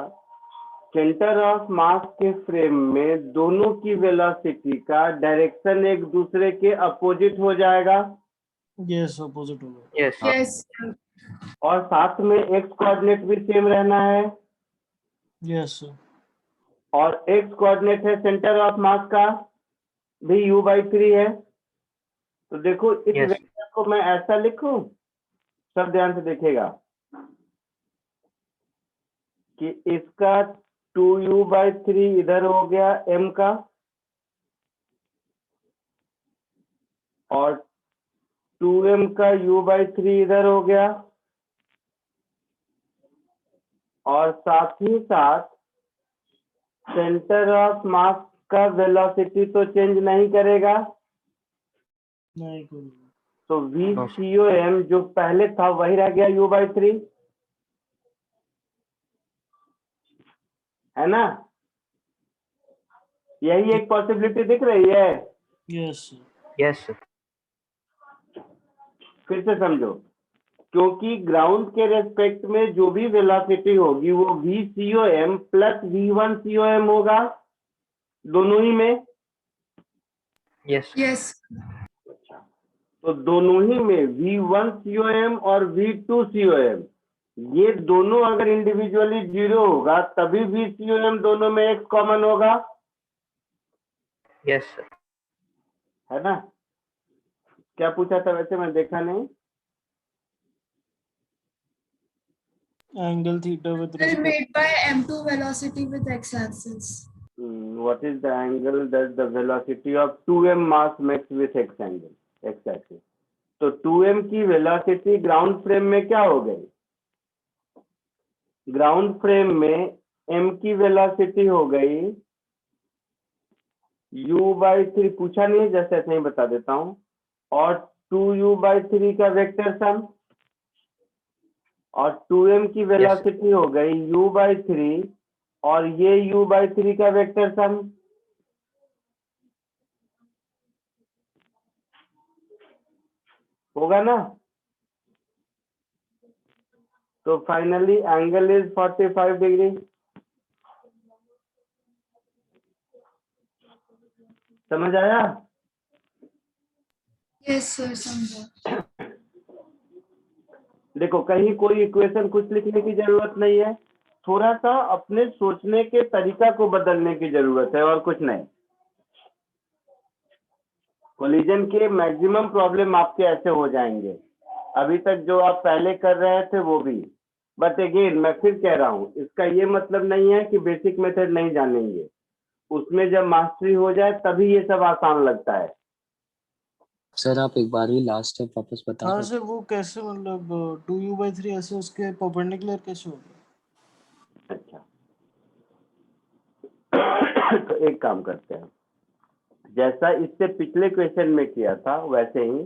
सेंटर ऑफ मास के फ्रेम में दोनों की वेलोसिटी का डायरेक्शन एक दूसरे के अपोजिट हो जाएगा। Yes, opposite होगा. Yes. Yes, sir. और साथ में एक्स कोऑर्डिनेट भी सेम रहना है। Yes, sir. और एक्स कोऑर्डिनेट है सेंटर ऑफ मास का भी u/3 है। तो देखो इस Yes. वेक्टर को मैं ऐसा लिखूं, सब ध्यान से देखेगा, कि इसका 2u/3 इधर हो गया m का, और 2m का u/3 इधर हो गया, और साथ ही साथ सेंटर ऑफ मास का वेलोसिटी तो चेंज नहीं करेगा। नहीं करूँगा. तो VCOM जो पहले था वही रह गया u/3, है ना? यही एक पॉसिबिलिटी दिख रही है। Yes, sir. Yes, sir. फिर से समझो, क्योंकि ग्राउंड के रेस्पेक्ट में जो भी वेलोसिटी होगी वो VCOM प्लस V1COM होगा, दोनों ही में। Yes. Yes. तो दोनों ही में V1COM और V2COM ये दोनों अगर इंडिविजुअली 0 होगा तभी VCOM दोनों में x कॉमन होगा, Yes, sir. है ना? क्या पूछा था वैसे, मैं देखा नहीं। Angle theta with They're respect. made by m2 velocity with x-axis. What is the angle that the velocity of 2m mass makes with x angle, x axis? तो 2m की वेलोसिटी ग्राउंड फ्रेम में क्या हो गई? Ground frame में m की velocity हो गई u/3 पूछा नहीं है, जैसे ऐसे ही बता देता हूँ, और 2u/3 का वेक्टर सम, और 2m की वेलोसिटी हो गई u/3, और ये u/3 का वेक्टर सम। होगा ना? तो फाइनली एंगल इज 45 डिग्री। समझ आया? यस सर, समझा। देखो, कहीं कोई इक्वेशन कुछ लिखने की जरूरत नहीं है, थोड़ा सा अपने सोचने के तरीका को बदलने की जरूरत है, और कुछ नहीं। कोलिजन के मैक्सिमम प्रॉब्लम आपके ऐसे हो जाएंगे, अभी तक जो आप पहले कर रहे थे वो भी। बट अगेन मैं फिर कह रहा हूँ, इसका ये मतलब नहीं है कि बेसिक मेथड नहीं जानेंगे, उसमें जब मास्टरी हो जाए तभी ये सब आसान लगता है। सर आप एक बार ही लास्ट स्टेप वापस बता हाँ सकते सर, वो कैसे मतलब 2u/3 ऐसे उसके परपेंडिकुलर कैसे होगा? अच्छा, तो एक काम करते हैं, जैसा इससे पिछले क्वेश्चन में किया था वैसे ही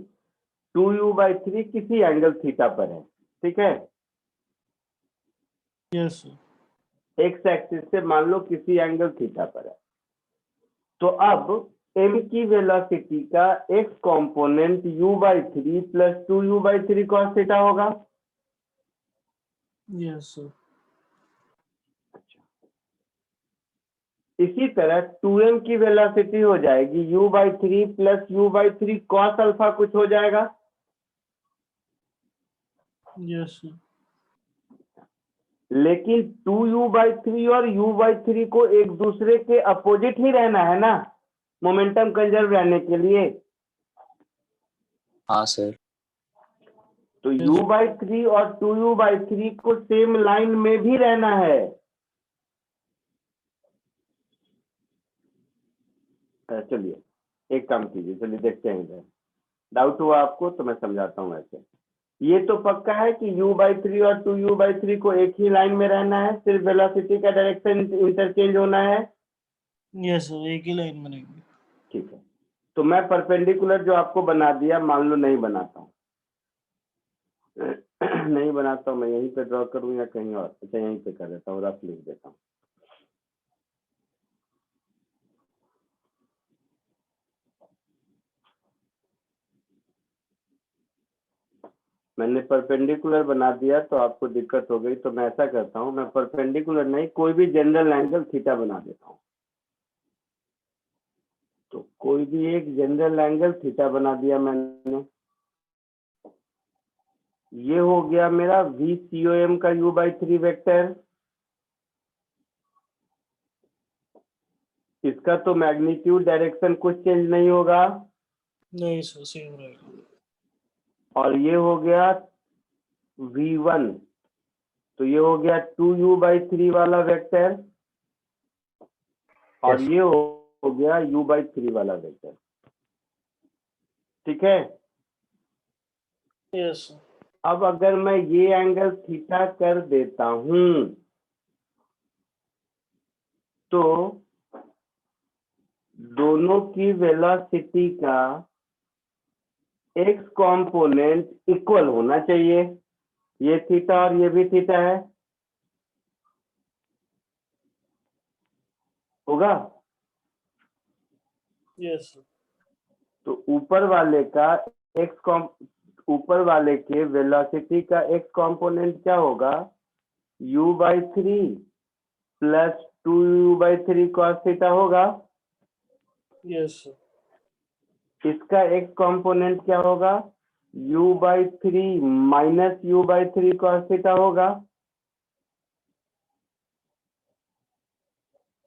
2u/3 किसी एंगल थीटा पर है, ठीक है? Yes sir. एक्स एक्सिस से मान लो किसी एंगल थीटा पर है, तो अब m की वेलोसिटी का x component u/3 plus 2u/3 cos theta होगा। Yes sir. इसी तरह 2m की वेलोसिटी हो जाएगी u/3 plus u/3 cos alpha कुछ हो जाएगा। Yes sir. लेकिन 2u/3 और u/3 को एक दूसरे के अपोजिट ही रहना है ना, मोमेंटम कंजर्व रहने के लिए। हाँ सर। तो u/3 और 2u/3 को सेम लाइन में भी रहना है। चलिए एक काम कीजिए, चलिए देखते हैं इधर। डाउट हुआ आपको तो मैं समझाता हूँ। ऐसे ये तो पक्का है कि u/3 और 2u/3 को एक ही लाइन में रहना है, सिर्फ वेलोसिटी का डायरेक्शन इंटरचेंज होना है। यस सर, एक ही लाइन में रहेंगे। ठीक है, तो मैं परपेंडिकुलर जो आपको बना दिया, मान लो नहीं बनाता हूँ नहीं बनाता हूँ, मैं यहीं पे ड्रॉ करूँ या कहीं और? अच्छा, यहीं पे कर देता हूँ, रफ लिख देता हूँ। मैंने परपेंडिकुलर बना दिया तो आपको दिक्कत हो गई, तो मैं ऐसा करता हूँ, मैं परपेंडिकुलर नहीं, कोई भी जनरल एंगल थीटा बना देता हूँ। तो कोई भी एक जनरल एंगल थीटा बना दिया मैंने। ये हो गया मेरा VCOM का u/3 वेक्टर। इसका तो मैग्नीट्यूड डायरेक्शन कुछ चेंज नहीं होगा, नहीं सर, सेम रहेगा। और ये हो गया V1, तो ये हो गया 2u/3 वाला वेक्टर, और Yes. ये हो गया u/3 वाला वेक्टर। ठीक है? Yes sir. अब अगर मैं ये एंगल थीटा कर देता हूं तो दोनों की वेलोसिटी का x कंपोनेंट इक्वल होना चाहिए। ये थीटा और ये भी थीटा है, होगा? Yes sir. तो ऊपर वाले के वेलोसिटी का x कंपोनेंट क्या होगा? u/3 plus 2u/3 cos theta होगा। Yes sir. इसका x कंपोनेंट क्या होगा? u/3 minus u/3 cos theta होगा।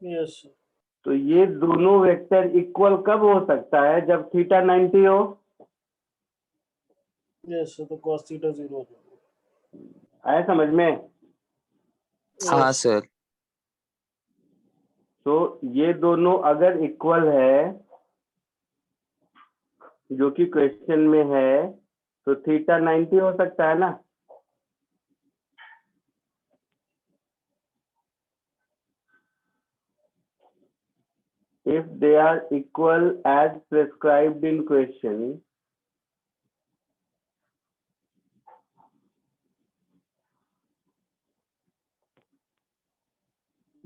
Yes sir. तो ये दोनों वेक्टर इक्वल कब हो सकता है? जब थीटा 90 हो। यस सर, तो cos थीटा 0 हो जाएगा। आया समझ में? हाँ यस सर। तो ये दोनों अगर इक्वल है, जो कि क्वेश्चन में है, तो थीटा 90 हो सकता है ना? if they are equal as prescribed in question,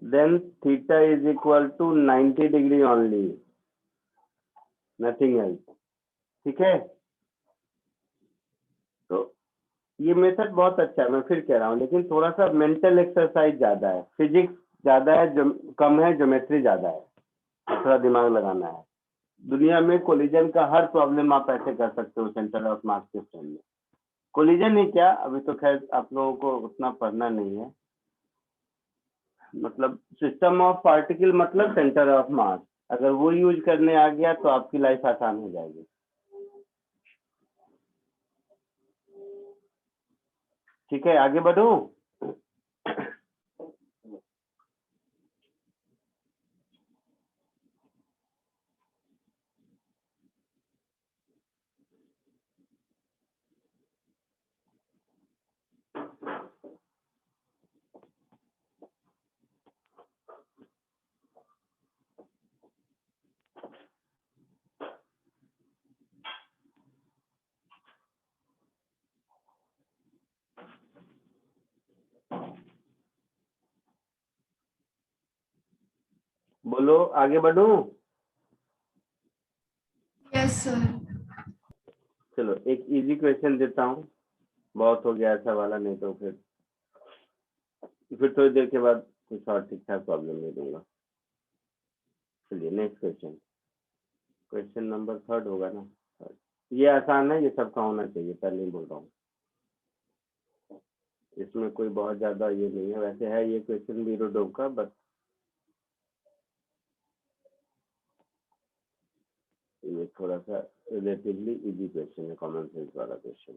then theta is equal to 90 degree only, nothing else. ठीक है, तो ये मेथड बहुत अच्छा है, मैं फिर कह रहा हूँ, लेकिन थोड़ा सा मेंटल एक्सरसाइज ज्यादा है, फिजिक्स ज्यादा है, कम है, ज्योमेट्री ज्यादा है, थोड़ा दिमाग लगाना है। दुनिया में कोलिजन का हर प्रॉब्लम आप ऐसे कर सकते हो सेंटर ऑफ मास सिस्टम में। कोलिजन ही क्या, अभी तो खैर आप लोगों को उतना पढ़ना नहीं है, मतलब सिस्टम ऑफ पार्टिकल मतलब सेंटर ऑफ मास, अगर वो यूज करने आ गया तो आपकी लाइफ आसान हो जाएगी। ठीक है, आगे बढ़ूं? बोलो, आगे बढ़ूं? Yes sir. चलो एक इजी क्वेश्चन देता हूँ, बहुत हो गया ऐसा वाला, नहीं तो फिर थोड़ी देर के बाद कुछ और ठीक ठाक प्रॉब्लम दे दूंगा। चलिए नेक्स्ट क्वेश्चन, क्वेश्चन नंबर 3 होगा ना। ये आसान है, ये सबका होना चाहिए, पहले ही बोल रहा हूँ, इसमें कोई बहुत ज्यादा ये नहीं है, वैसे है ये क्वेश्चन भी यूरोडोव का, बट ये थोड़ा सा रिलेटिवली इजी क्वेश्चन है, कॉमन सेंस वाला क्वेश्चन,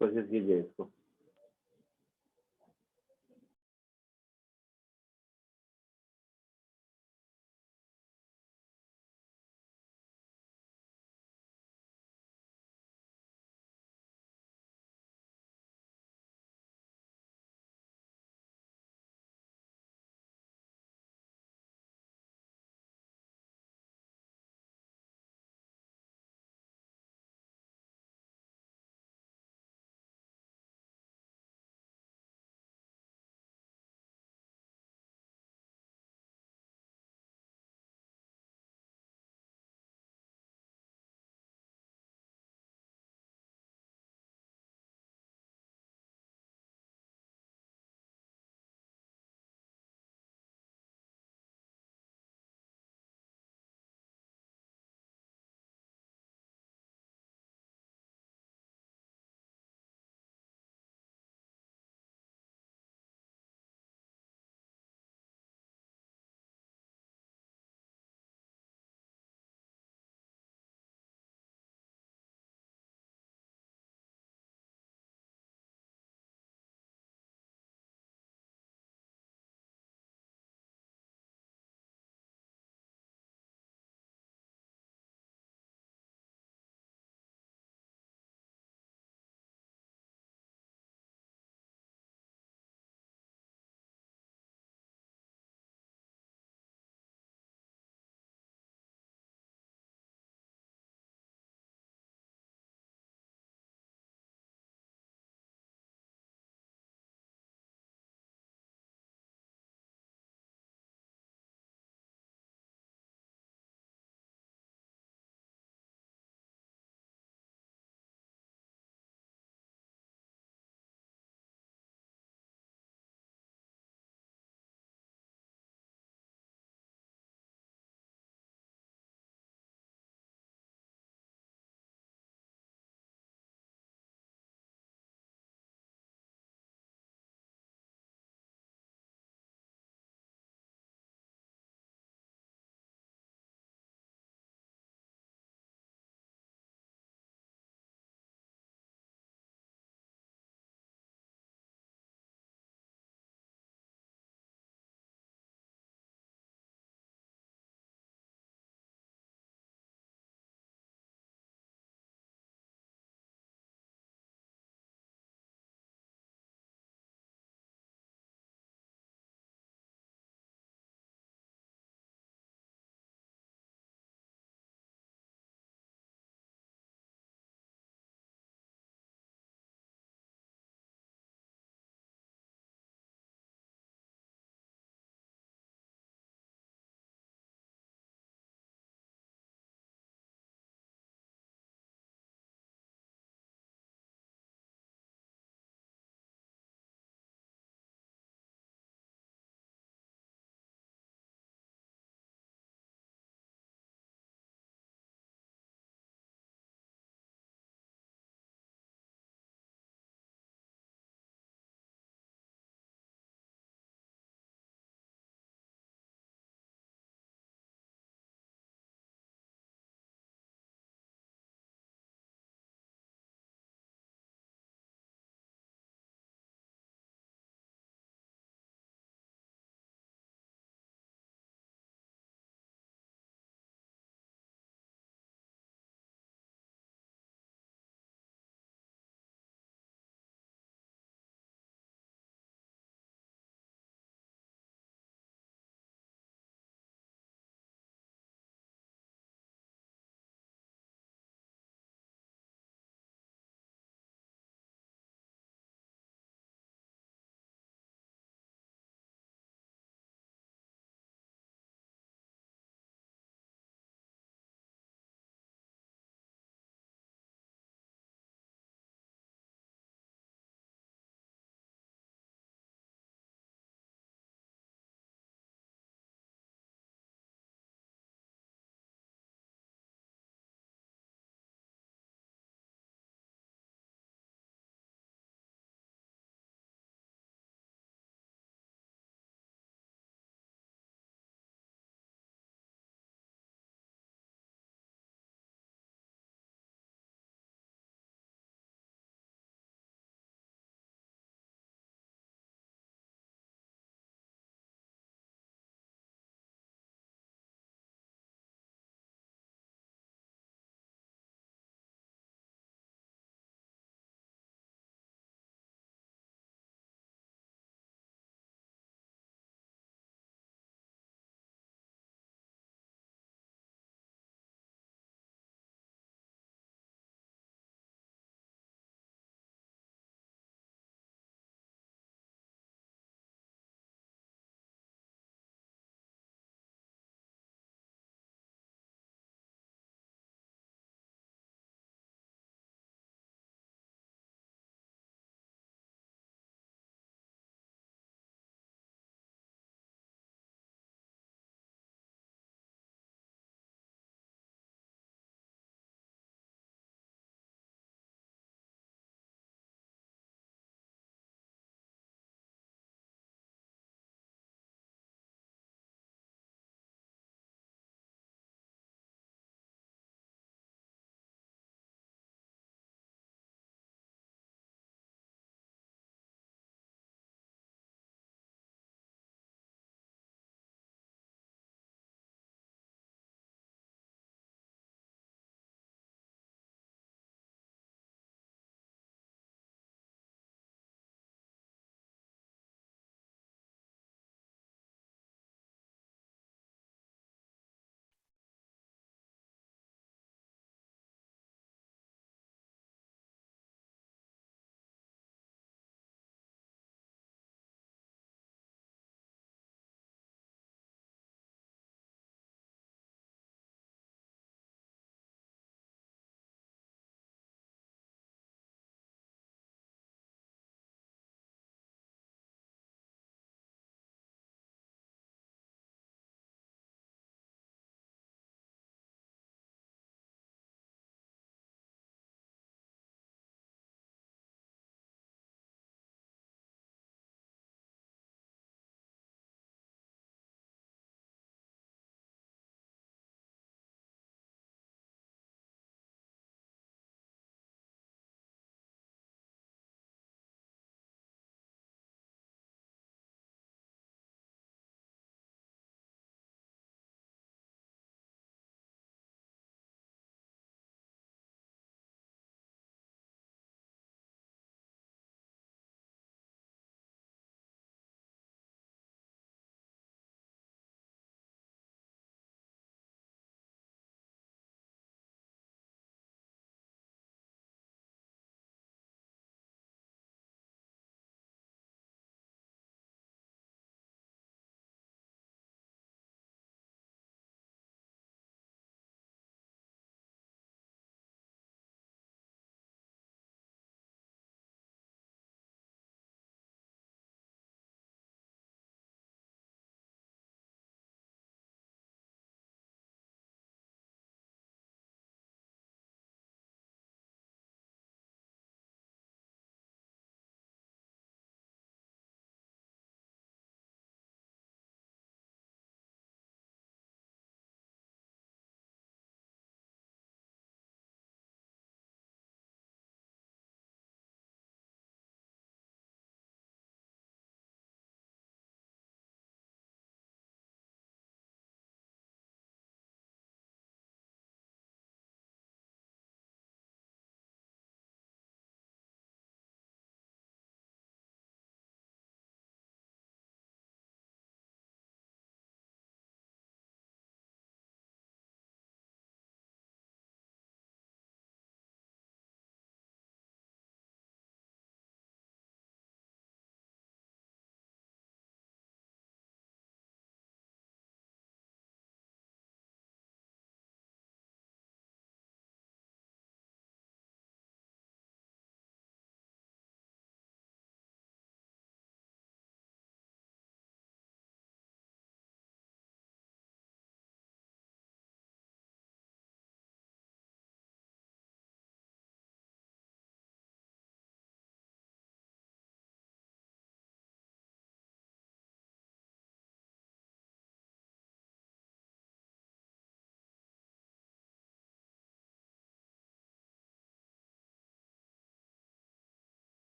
कोशिश कीजिए इसको।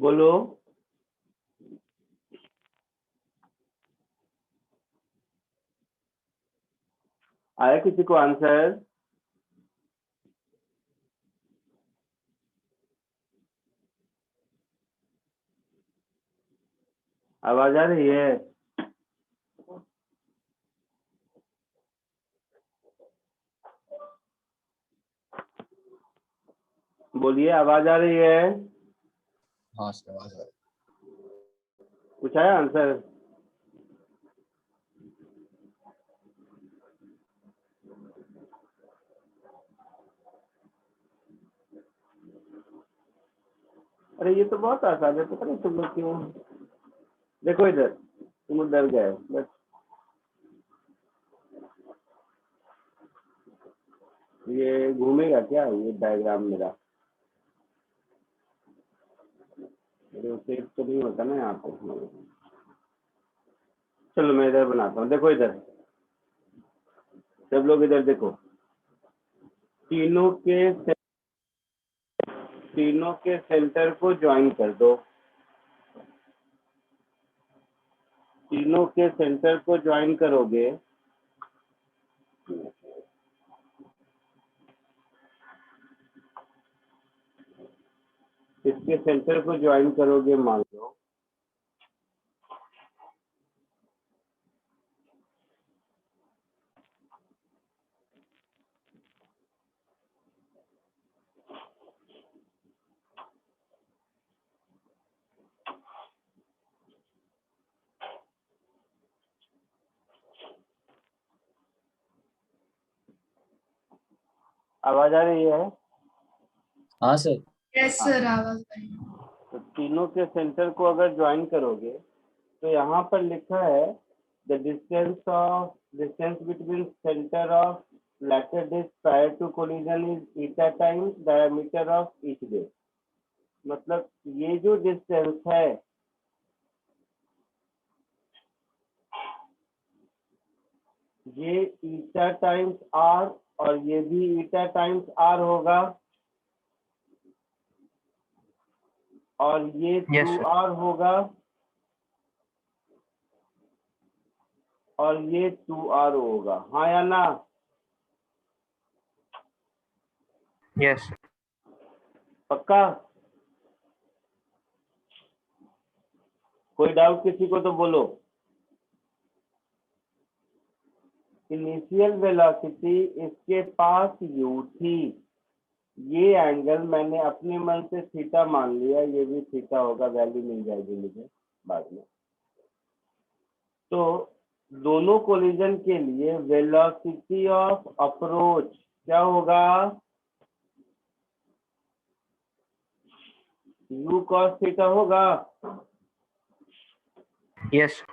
बोलो। आया किसी को आंसर? आवाज आ रही है? बोलिए, आवाज आ रही है? हाँ सर आवाज आ रही कुछ आया आंसर? अरे ये तो बहुत आसान है, पता नहीं तुम लोग क्यों। देखो इधर, तुम लोग डर गए बस। ये घूमेगा क्या ये डायग्राम मेरा? रोटेट तो नहीं होता ना यहाँ पे। चलो मैं इधर बनाता हूँ, देखो इधर, सब लोग इधर देखो। तीनों के सेंटर को ज्वाइन कर दो। तीनों के सेंटर को ज्वाइन करोगे, इसके सेंटर को ज्वाइन करोगे, मान लो आवाज आ रही है? हाँ सर। यस सर, आवाज आ रही है। तो तीनों के सेंटर को अगर ज्वाइन करोगे तो यहाँ पर लिखा है the distance between centre of lateral disc prior to collision is eta times diameter of each disc। मतलब ये जो डिस्टेंस है ये eta टाइम्स r और ये भी eta टाइम्स r होगा और ये Yes, sir. 2r होगा और ये 2r होगा, हाँ या ना? Yes, sir. पक्का? कोई डाउट किसी को तो बोलो। इनिशियल वेलोसिटी इसके पास u थी, ये एंगल मैंने अपने मन से थीटा मान लिया, ये भी थीटा होगा, वैल्यू मिल जाएगी मुझे बाद में। तो दोनों कोलिजन के लिए वेलोसिटी ऑफ अप्रोच क्या होगा? u cos थीटा होगा। Yes, sir.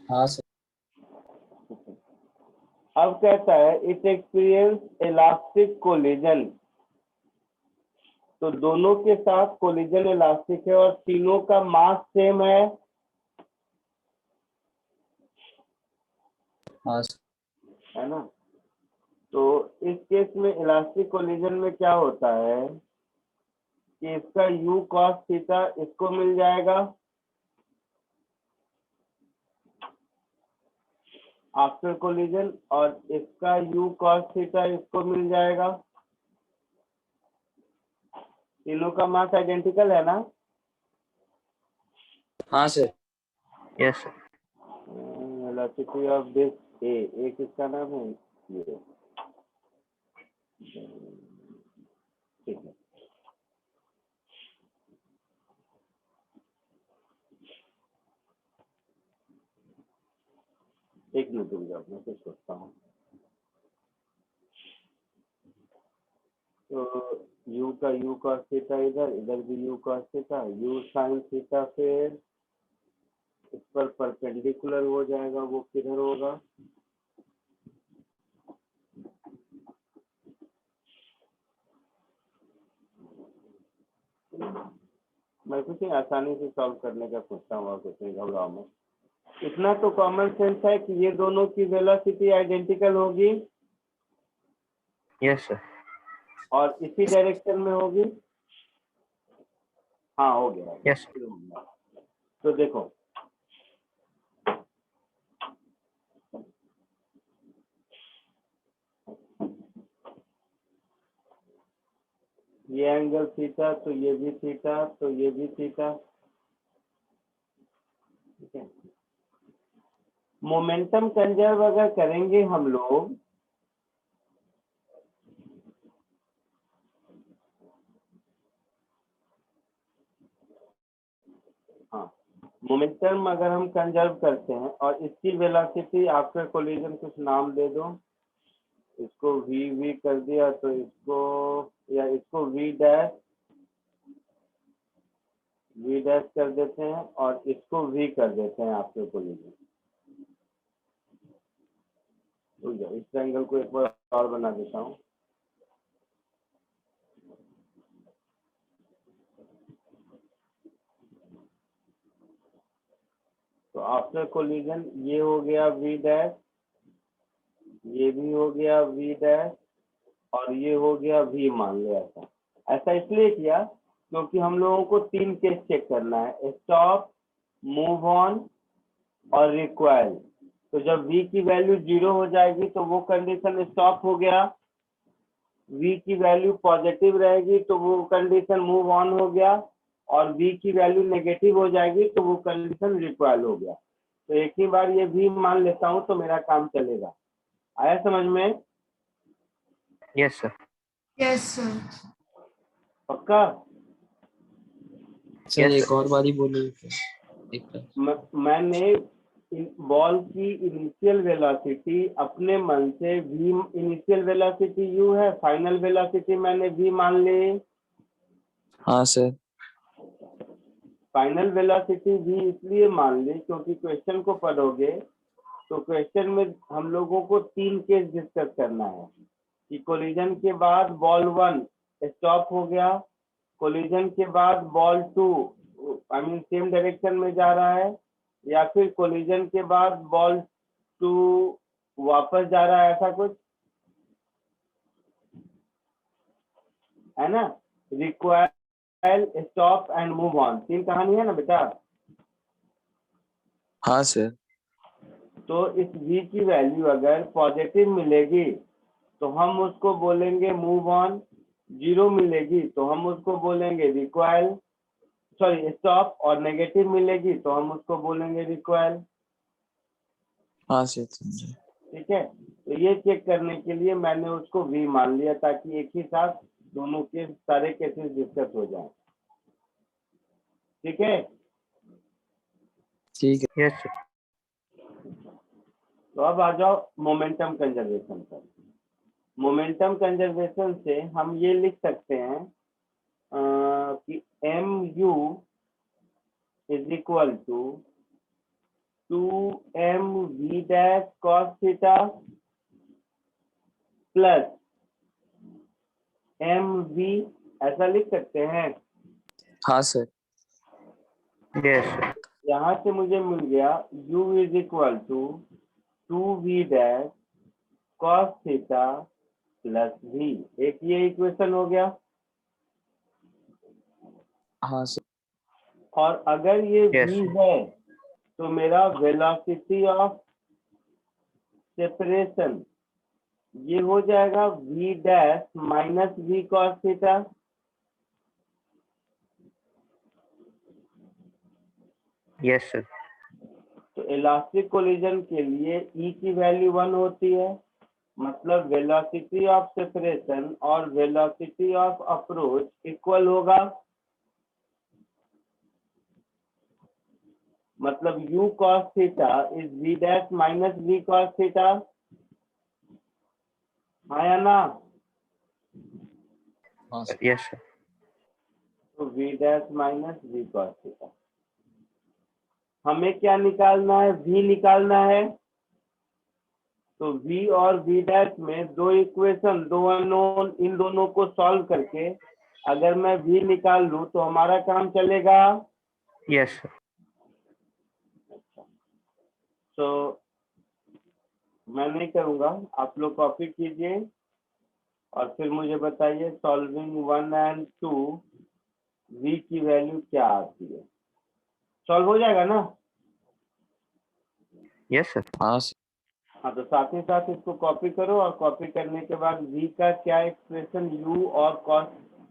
हाँ सर। अब कहता है इट एक्सपीरियंस इलास्टिक कोलिजन, तो दोनों के साथ कोलिजन इलास्टिक है और तीनों का मास सेम है। हाँ सर। है ना? तो इस केस में इलास्टिक कोलिजन में क्या होता है कि इसका u cos थीटा इसको मिल जाएगा आफ्टर कोलिजन और इसका u cos थीटा इसको मिल जाएगा। तीनों का मास आइडेंटिकल है ना? हाँ sir. Yes, sir. Velocity of this A किसका नाम है? ये ठीक है। एक मिनट रुक जाओ, मैं कुछ सोचता हूँ। तो u का u cos थीटा इधर, इधर भी u cos theta, u sin theta फिर इस पर परपेंडिकुलर हो जाएगा, वो किधर होगा? मैं कुछ नहीं, आसानी से सॉल्व करने का सोचता हूँ और कुछ नहीं, घबराओ मत। इतना तो कॉमन सेंस है कि ये दोनों की वेलोसिटी आइडेंटिकल होगी Yes, sir. और इसी डायरेक्शन में होगी। हाँ हो गया Yes. तो देखो ये एंगल थीटा, तो ये भी थीटा, तो ये भी थीटा, ठीक है। मोमेंटम कंजर्व अगर करेंगे हम लोग, हाँ मोमेंटम अगर हम कंजर्व करते हैं और इसकी वेलोसिटी आफ्टर कोलिजन कुछ नाम दे दो, इसको वी कर दिया, तो इसको या इसको वी डैश कर देते हैं और इसको वी कर देते हैं आफ्टर कोलिजन। तो इस ट्रायंगल को एक बार और बना देता हूँ। तो आफ्टर कोलिजन ये हो गया वी डैश, ये भी हो गया वी डैश, और ये हो गया वी मान लिया था। ऐसा इसलिए किया क्योंकि हम लोगों को 3 केस चेक करना है, स्टॉप, मूव ऑन और रिक्वायल। तो जब v की वैल्यू 0 हो जाएगी तो वो कंडीशन स्टॉप हो गया, v की वैल्यू पॉजिटिव रहेगी तो वो कंडीशन मूव ऑन हो गया, और v की वैल्यू नेगेटिव हो जाएगी तो वो कंडीशन रिक्वायल हो गया। तो एक ही बार ये v मान लेता हूँ तो मेरा काम चलेगा। आया समझ में? Yes, sir. Yes sir. पक्का? सर Yes, एक sir. और बारी बोलिए एक मैंने बॉल की इनिशियल वेलोसिटी अपने मन से v, इनिशियल वेलोसिटी u है, फाइनल वेलोसिटी मैंने v मान ली। हाँ सर। फाइनल वेलोसिटी v इसलिए मान ली क्योंकि क्वेश्चन को पढ़ोगे तो क्वेश्चन में हम लोगों को 3 केस डिस्कस करना है कि कोलिजन के बाद बॉल 1 स्टॉप हो गया, कोलिजन के बाद ball 2 I mean same direction में जा रहा है, या फिर कोलिजन के बाद बॉल 2 वापस जा रहा है, ऐसा कुछ है ना। Require, stop and move on, 3 कहानी है ना बेटा। हाँ सर। तो इस v की वैल्यू अगर पॉजिटिव मिलेगी तो हम उसको बोलेंगे मूव ऑन, 0 मिलेगी तो हम उसको बोलेंगे रिक्वायल, सॉरी स्टॉप, और नेगेटिव मिलेगी तो हम उसको बोलेंगे रिक्वायल। हाँ सर समझे। ठीक है, तो ये चेक करने के लिए मैंने उसको v मान लिया ताकि एक ही साथ दोनों के सारे केसेस डिस्कस हो जाएं। ठीक है, ठीक है। Yes, sir. तो अब आ जाओ मोमेंटम कंजर्वेशन पर। मोमेंटम कंजर्वेशन से हम ये लिख सकते हैं कि mu is equal to 2mv dash cos theta plus mv, ऐसा लिख सकते हैं। हाँ सर। Yes, sir. यहाँ से मुझे मिल गया u is equal to 2v dash cos theta plus v। एक ये इक्वेशन हो गया। हाँ सर। और अगर ये Yes. v है तो मेरा वेलोसिटी ऑफ सेपरेशन ये हो जाएगा v dash minus v cos theta. Yes, sir. तो इलास्टिक कोलिजन के लिए e की वैल्यू 1 होती है, मतलब वेलोसिटी ऑफ सेपरेशन और वेलोसिटी ऑफ अप्रोच इक्वल होगा। मतलब u cos theta is v dash minus v cos theta, हाँ या ना? हाँ सर। Yes, sir. तो v dash minus v cos theta. हमें क्या निकालना है? v निकालना है। तो v और v डैश में दो इक्वेशन, दो अननोन, इन दोनों को सॉल्व करके अगर मैं v निकाल लूं तो हमारा काम चलेगा। Yes, sir. तो मैं नहीं करूंगा, आप लोग कॉपी कीजिए और फिर मुझे बताइए सॉल्विंग 1 and 2 v की वैल्यू क्या आती है। सॉल्व हो जाएगा ना? Yes sir. हाँ सर। हाँ, तो साथ ही साथ इसको कॉपी करो और कॉपी करने के बाद v का क्या एक्सप्रेशन u और cos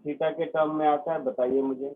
थीटा के टर्म में आता है बताइए मुझे।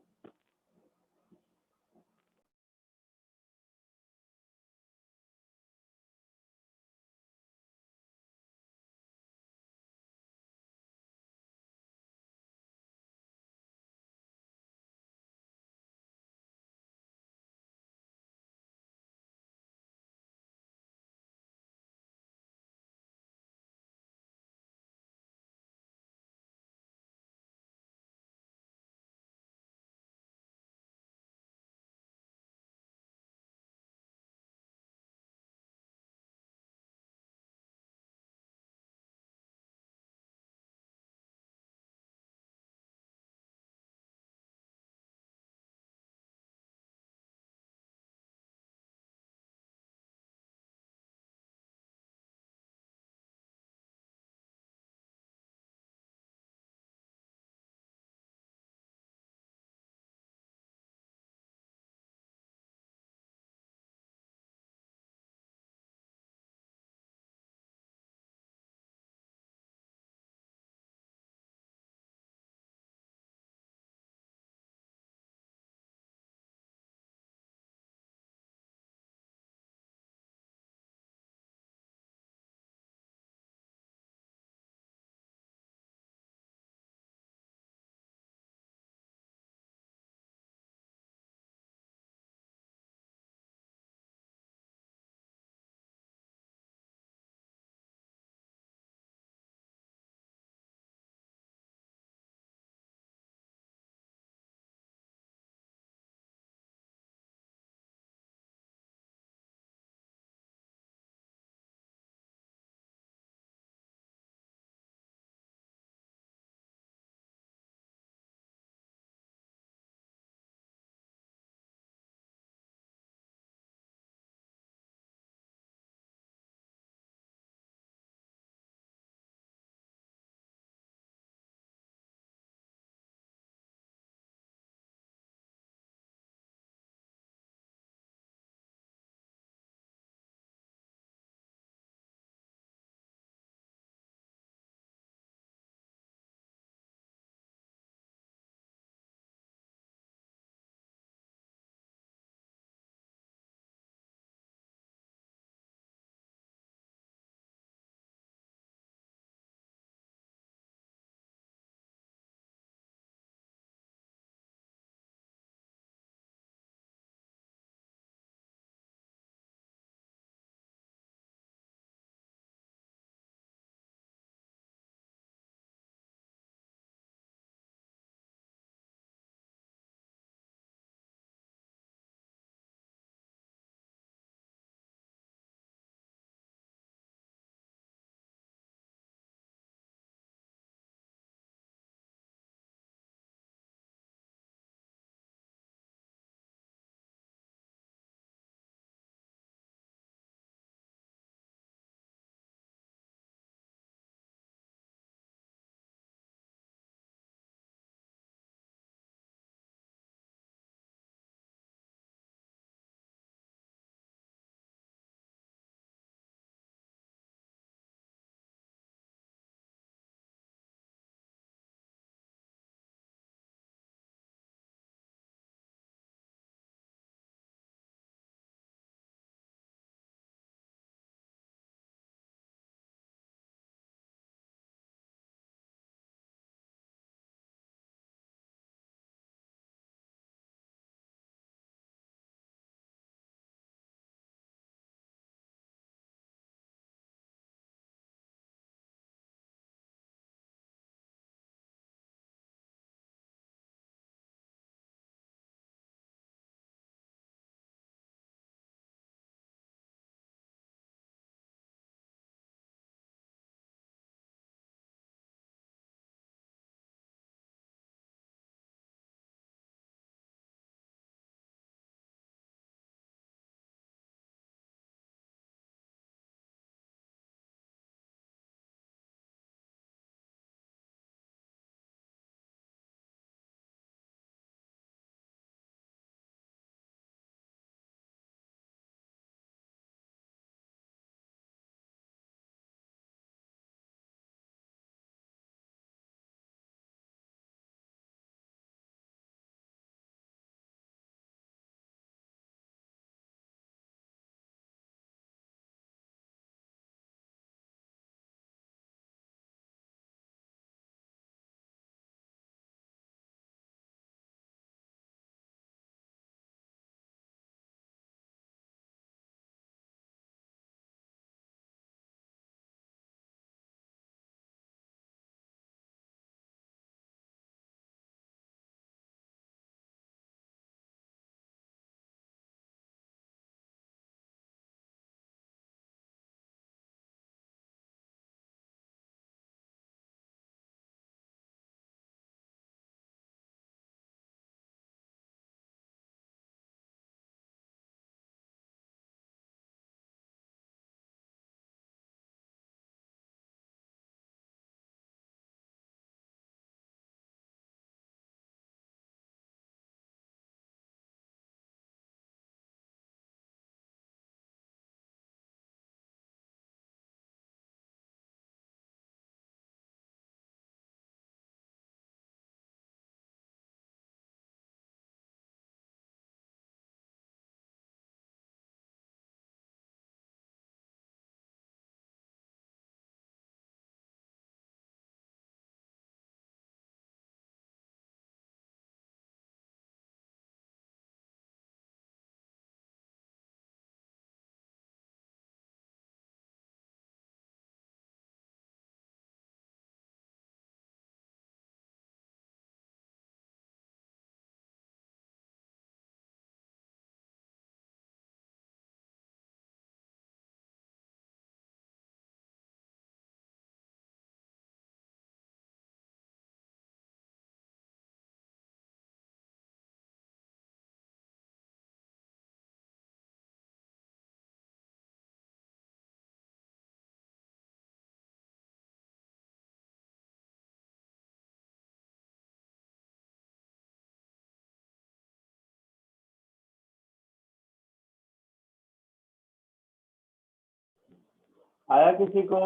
आया किसी को?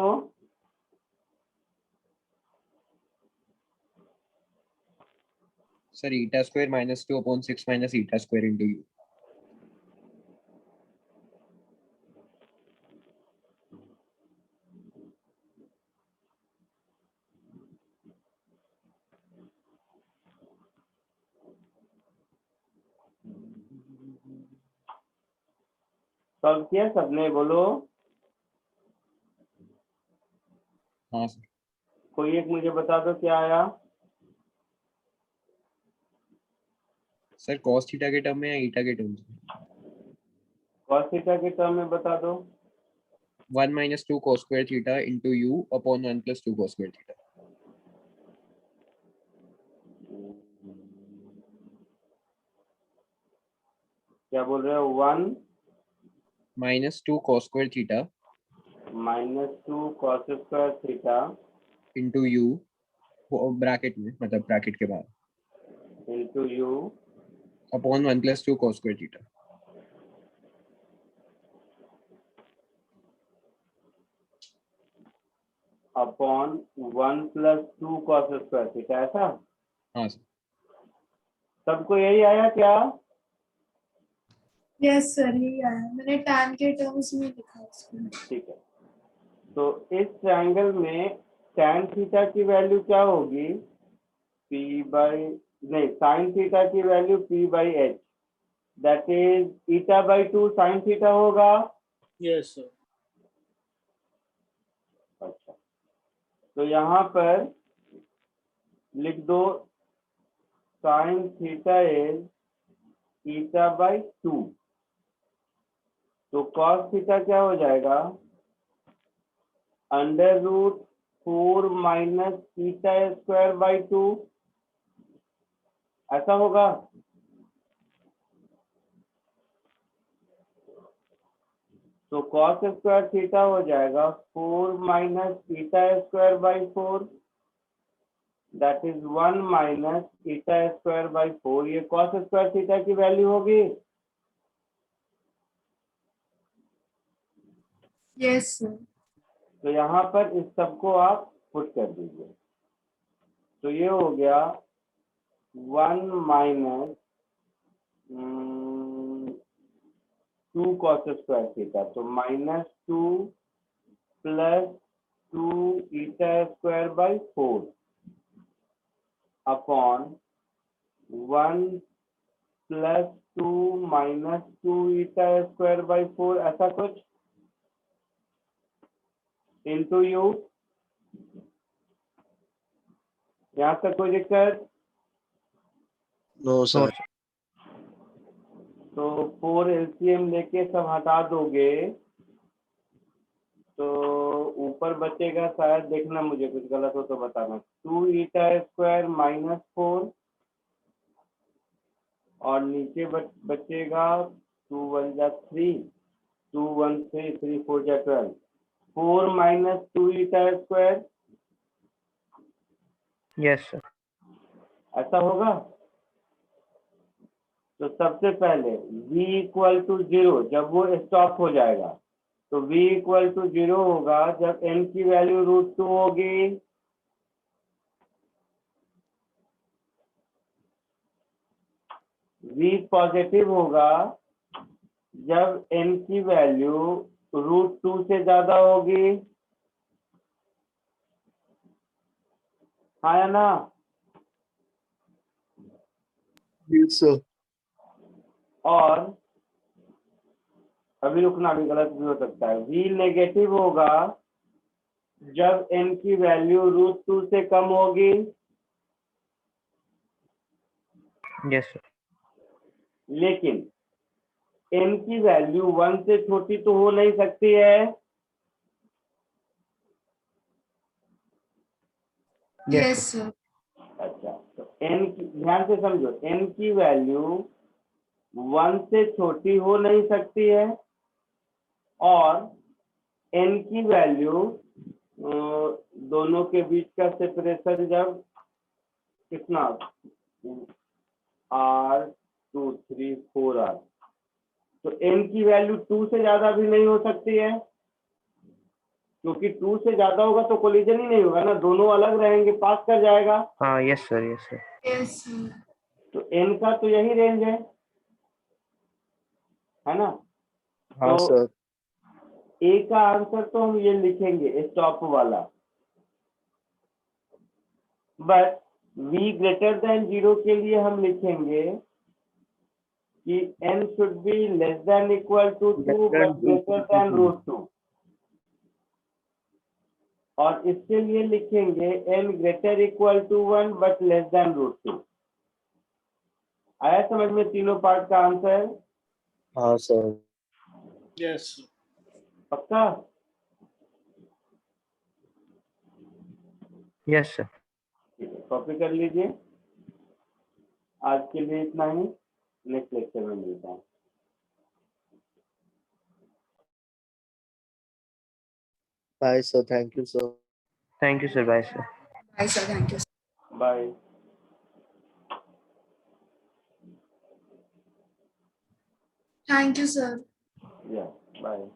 Sir eta square minus 2 upon 6 minus eta square into u. Solve किया सबने? बोलो। हाँ सर। कोई एक मुझे बता दो क्या आया। सर cos थीटा के टर्म में या eta के टर्म में? cos थीटा के टर्म में बता दो। 1 minus 2 cos square theta into u upon 1 plus 2 cos square theta. क्या बोल रहे हो? 1 minus 2 cos square theta minus 2 cos square theta into u bracket में, मतलब ब्रैकेट के बाद, into you upon 1 plus 2 cos square theta. Upon 1 plus 2 cos square theta. ऐसा हाँ सर। सबको यही आया क्या? यस सर, यही आया। मैंने tan के टर्म्स में लिखा उसको। ठीक है, तो इस ट्रायंगल में tan थीटा की वैल्यू क्या होगी? p बाई नहीं, sin थीटा की वैल्यू p by H, that is eta by 2 sin theta होगा। Yes sir. अच्छा, तो यहाँ पर लिख दो sin theta is eta by 2। तो cos थीटा क्या हो जाएगा? Under root 4 minus eta square by 2। ऐसा होगा। तो cos स्क्वायर थीटा हो जाएगा 4 minus eta square by 4, that is 1 minus eta square by 4। ये cos स्क्वायर थीटा की वैल्यू होगी। Yes sir. तो यहाँ पर इस सबको आप पुट कर दीजिए। तो ये हो गया 1 माइनस 2 cos स्क्वायर थीटा, तो minus 2 plus 2 eta square by 4 upon 1 plus 2 minus 2 eta square by 4, ऐसा कुछ, इंटू यू। यहाँ तक कोई दिक्कत? No sir. तो 4 एलसीएम लेके सब हटा दोगे तो ऊपर बचेगा, शायद देखना, मुझे कुछ गलत हो तो बताना, 2 ईटा स्क्वायर माइनस 4 और नीचे बचेगा 2 1 जा 3, 2 1 3, 3 4 जा 12, 4 minus 2 eta square. Yes sir. ऐसा होगा। तो सबसे पहले v इक्वल टू 0 जब वो स्टॉप हो जाएगा, तो v इक्वल टू 0 होगा जब n की वैल्यू √2 होगी। v पॉजिटिव होगा जब n की वैल्यू √2 से ज्यादा होगी। हाँ या ना? Yes sir. और अभी रुकना, भी गलत भी हो सकता है। v नेगेटिव होगा जब n की वैल्यू √2 से कम होगी। Yes sir. लेकिन n की वैल्यू 1 से छोटी तो हो नहीं सकती है। Yes sir. अच्छा, तो n की, ध्यान से समझो, n की वैल्यू 1 से छोटी हो नहीं सकती है और n की वैल्यू दोनों के बीच का सेपरेशन जब कितना r2 3 4r, तो n की वैल्यू 2 से ज्यादा भी नहीं हो सकती है। क्योंकि 2 से ज्यादा होगा तो कोलिजन ही नहीं होगा ना, दोनों अलग रहेंगे, पास कर जाएगा। हाँ yes sir yes sir yes sir. तो n का तो यही रेंज है ना? हाँ तो सर। a का आंसर तो हम ये लिखेंगे स्टॉप वाला, बट v ग्रेटर देन 0 के लिए हम लिखेंगे कि n should be less than equal to 2 but greater than √2, और इसके लिए लिखेंगे n greater equal to 1 but less than √2। आया समझ में तीनों पार्ट का आंसर? हाँ सर। यस पक्का? यस सर ठीक है, कॉपी कर लीजिए। आज के लिए इतना ही, नेक्स्ट लेक्चर में मिलता है। Bye sir, thank you sir. Thank you sir bye sir bye sir, thank you. Bye. Thank you sir. या बाय।